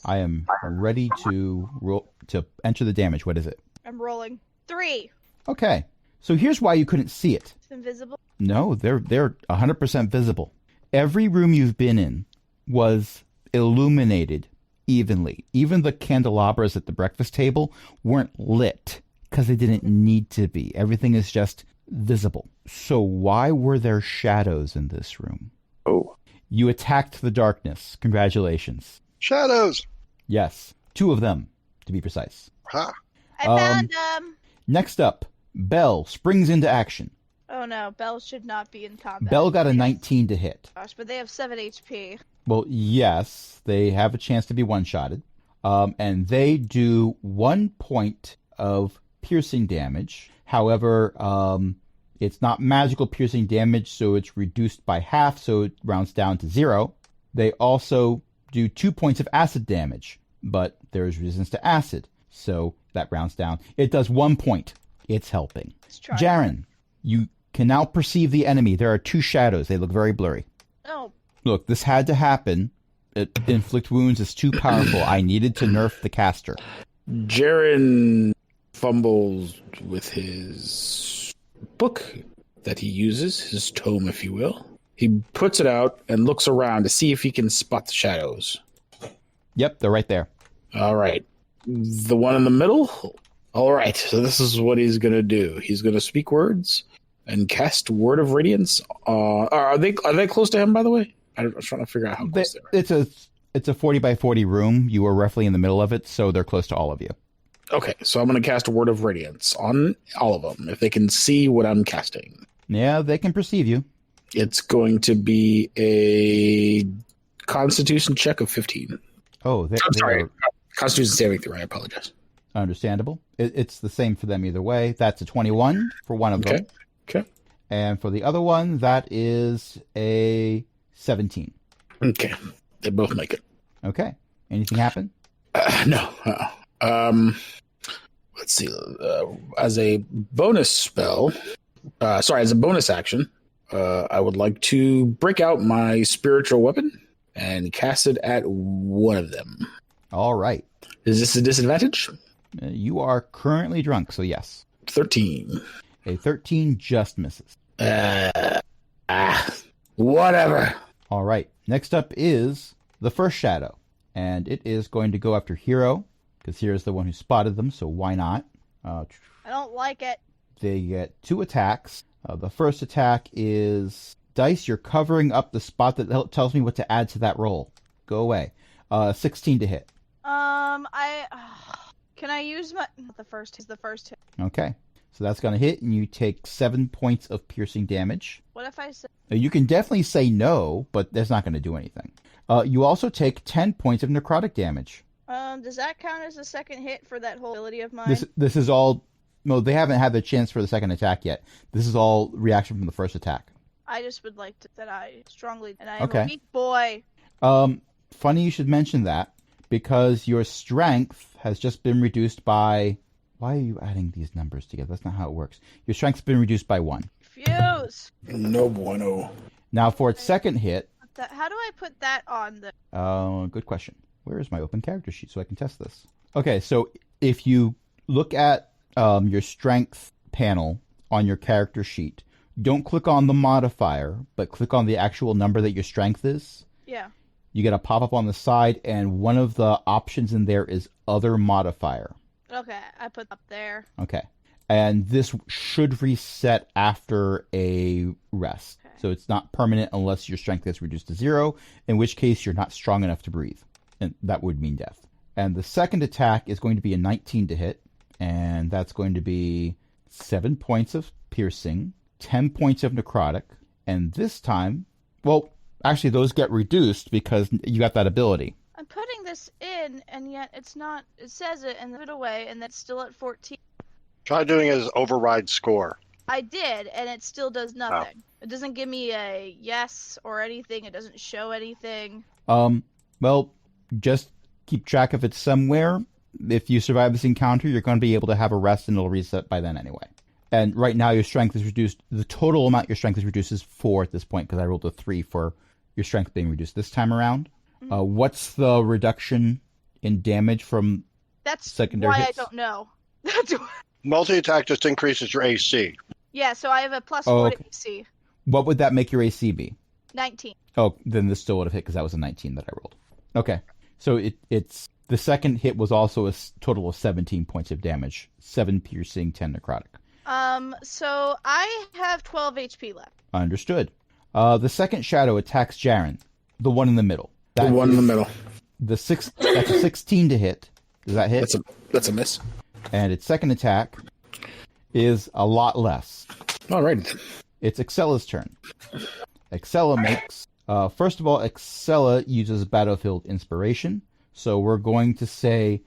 I am ready to roll to enter the damage. What is it? I'm rolling 3. Okay. So here's why you couldn't see it. It's invisible. No, they're 100% visible. Every room you've been in was illuminated evenly. Even the candelabras at the breakfast table weren't lit because they didn't need to be. Everything is just visible. So why were there shadows in this room? Oh. You attacked the darkness. Congratulations. Shadows! Yes. 2 of them, to be precise. Huh. I found Next up, Belle springs into action. Oh no, Belle should not be in combat. Belle got a 19 to hit. Gosh, but they have 7 HP. Well, yes, they have a chance to be one-shotted. and they do 1 point of piercing damage. However, it's not magical piercing damage, so it's reduced by half, so it rounds down to 0. They also do 2 points of acid damage, but there is resistance to acid, so that rounds down. It does 1 point. It's helping. Jaren, you can now perceive the enemy. There are 2 shadows. They look very blurry. Oh. Look, this had to happen. Inflict wounds is too powerful. I needed to nerf the caster. Jaren fumbles with his book that he uses, his tome, if you will. He puts it out and looks around to see if he can spot the shadows. Yep, they're right there. All right. The one in the middle? All right, so this is what he's going to do. He's going to speak words and cast Word of Radiance. Are they close to him, by the way? I'm trying to figure out how close they are. It's a 40 by 40 room. You are roughly in the middle of it, so they're close to all of you. Okay, so I'm going to cast a Word of Radiance on all of them, if they can see what I'm casting. Yeah, they can perceive you. It's going to be a Constitution check of 15. Oh, I'm sorry. Constitution saving throw. I apologize. Understandable. It's the same for them either way. That's a 21 for one of them. Okay. And for the other one, that is a 17. Okay. They both make it. Okay. Anything happen? No. Let's see. As a bonus spell, as a bonus action, I would like to break out my spiritual weapon and cast it at one of them. All right. Is this a disadvantage? You are currently drunk, so yes. 13. A 13 just misses. Whatever. All right. Next up is the first shadow. And it is going to go after Hero, because Hero's the one who spotted them, so why not? I don't like it. They get 2 attacks. The first attack is dice. You're covering up the spot that tells me what to add to that roll. Go away. 16 to hit. Can I use the first hit? Okay. So that's going to hit, and you take 7 points of piercing damage. What if I say... You can definitely say no, but that's not going to do anything. You also take 10 points of necrotic damage. Does that count as a second hit for that whole ability of mine? This is all... No, they haven't had the chance for the second attack yet. This is all reaction from the first attack. I just would like to... And I am Okay. a weak boy. Funny you should mention that, because your strength has just been reduced by... Why are you adding these numbers together? That's not how it works. Your strength's been reduced by 1. Fuse! No bueno. Now, for its second hit... How do I put that on the... Good question. Where is my open character sheet so I can test this? Okay, so if you look at your strength panel on your character sheet, don't click on the modifier, but click on the actual number that your strength is. Yeah. You get a pop-up on the side, and one of the options in there is Other Modifier. Okay, I put up there. Okay. And this should reset after a rest. Okay. So it's not permanent unless your strength is reduced to 0, in which case you're not strong enough to breathe. And that would mean death. And the second attack is going to be a 19 to hit, and that's going to be 7 points of piercing, 10 points of necrotic, and this time, well, actually those get reduced because you got that ability. I'm putting this in, and yet it's not... It says it, and then put it away, and that's still at 14. Try doing his override score. I did, and it still does nothing. Oh. It doesn't give me a yes or anything. It doesn't show anything. Well, just keep track of it somewhere. If you survive this encounter, you're going to be able to have a rest, and it'll reset by then anyway. And right now, your strength is reduced. The total amount your strength is reduced is 4 at this point, because I rolled a 3 for your strength being reduced this time around. Mm-hmm. What's the reduction in damage from secondary hits? I don't know. That's why. Multi-attack just increases your AC. Yeah, so I have a plus 4 to AC. What would that make your AC be? 19. Oh, then this still would have hit, because that was a 19 that I rolled. Okay. So it's the second hit was also a total of 17 points of damage. 7 piercing, 10 necrotic. So I have 12 HP left. Understood. The second shadow attacks Jaren, the one in the middle. The one in the middle. That's a 16 to hit. Does that hit? That's a miss. And its second attack is a lot less. All right. It's Excella's turn. Excella makes... first of all, Excella uses Battlefield Inspiration. So we're going to say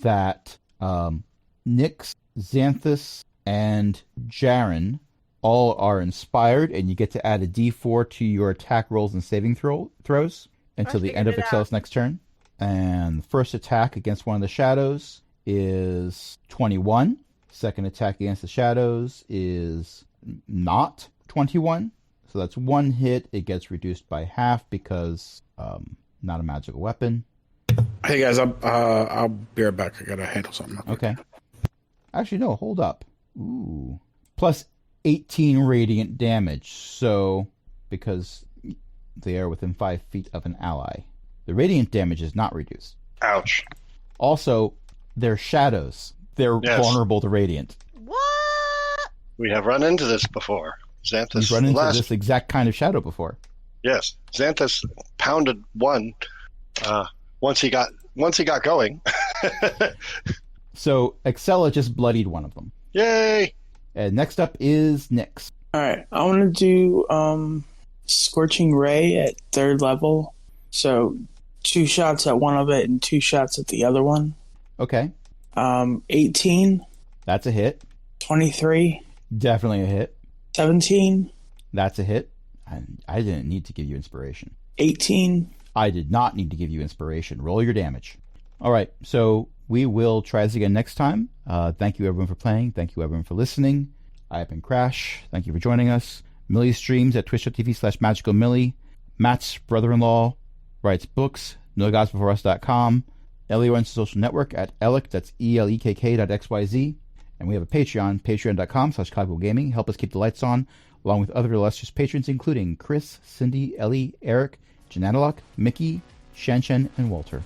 that Nyx, Xanthus, and Jaren all are inspired, and you get to add a d4 to your attack rolls and saving throws until the end of Excella's next turn. And the first attack against one of the shadows is 21. Second attack against the shadows is not 21. So that's one hit. It gets reduced by half because not a magical weapon. Hey guys, I'll be right back. I gotta handle something. Okay. Actually, no, hold up. Ooh. Plus 18 radiant damage. So, because they are within 5 feet of an ally. The radiant damage is not reduced. Ouch. Also, they're shadows. They're vulnerable to radiant. What? We have run into this before. Xanthus. You've run into this exact kind of shadow before. Yes, Xanthus pounded one. Once he got going. So Excella just bloodied one of them. Yay! And next up is Nyx. Alright, I want to do Scorching Ray at 3rd level. So 2 shots at one of it and 2 shots at the other one. Okay. 18. That's a hit. 23. Definitely a hit. 17. That's a hit. I didn't need to give you inspiration. 18. I did not need to give you inspiration. Roll your damage. All right, so we will try this again next time. Thank you, everyone, for playing. Thank you, everyone, for listening. I have been Crash. Thank you for joining us. Millie streams at twitch.tv/magicalmillie. Matt's brother-in-law writes books, nogodsbeforeus.com. Ellie runs the social network at Elek, that's ELEKK.xyz. And we have a Patreon, patreon.com/cogwheelgaming. Help us keep the lights on, along with other illustrious patrons, including Chris, Cindy, Ellie, Eric, Janatalock, Mickey, Shen, and Walter.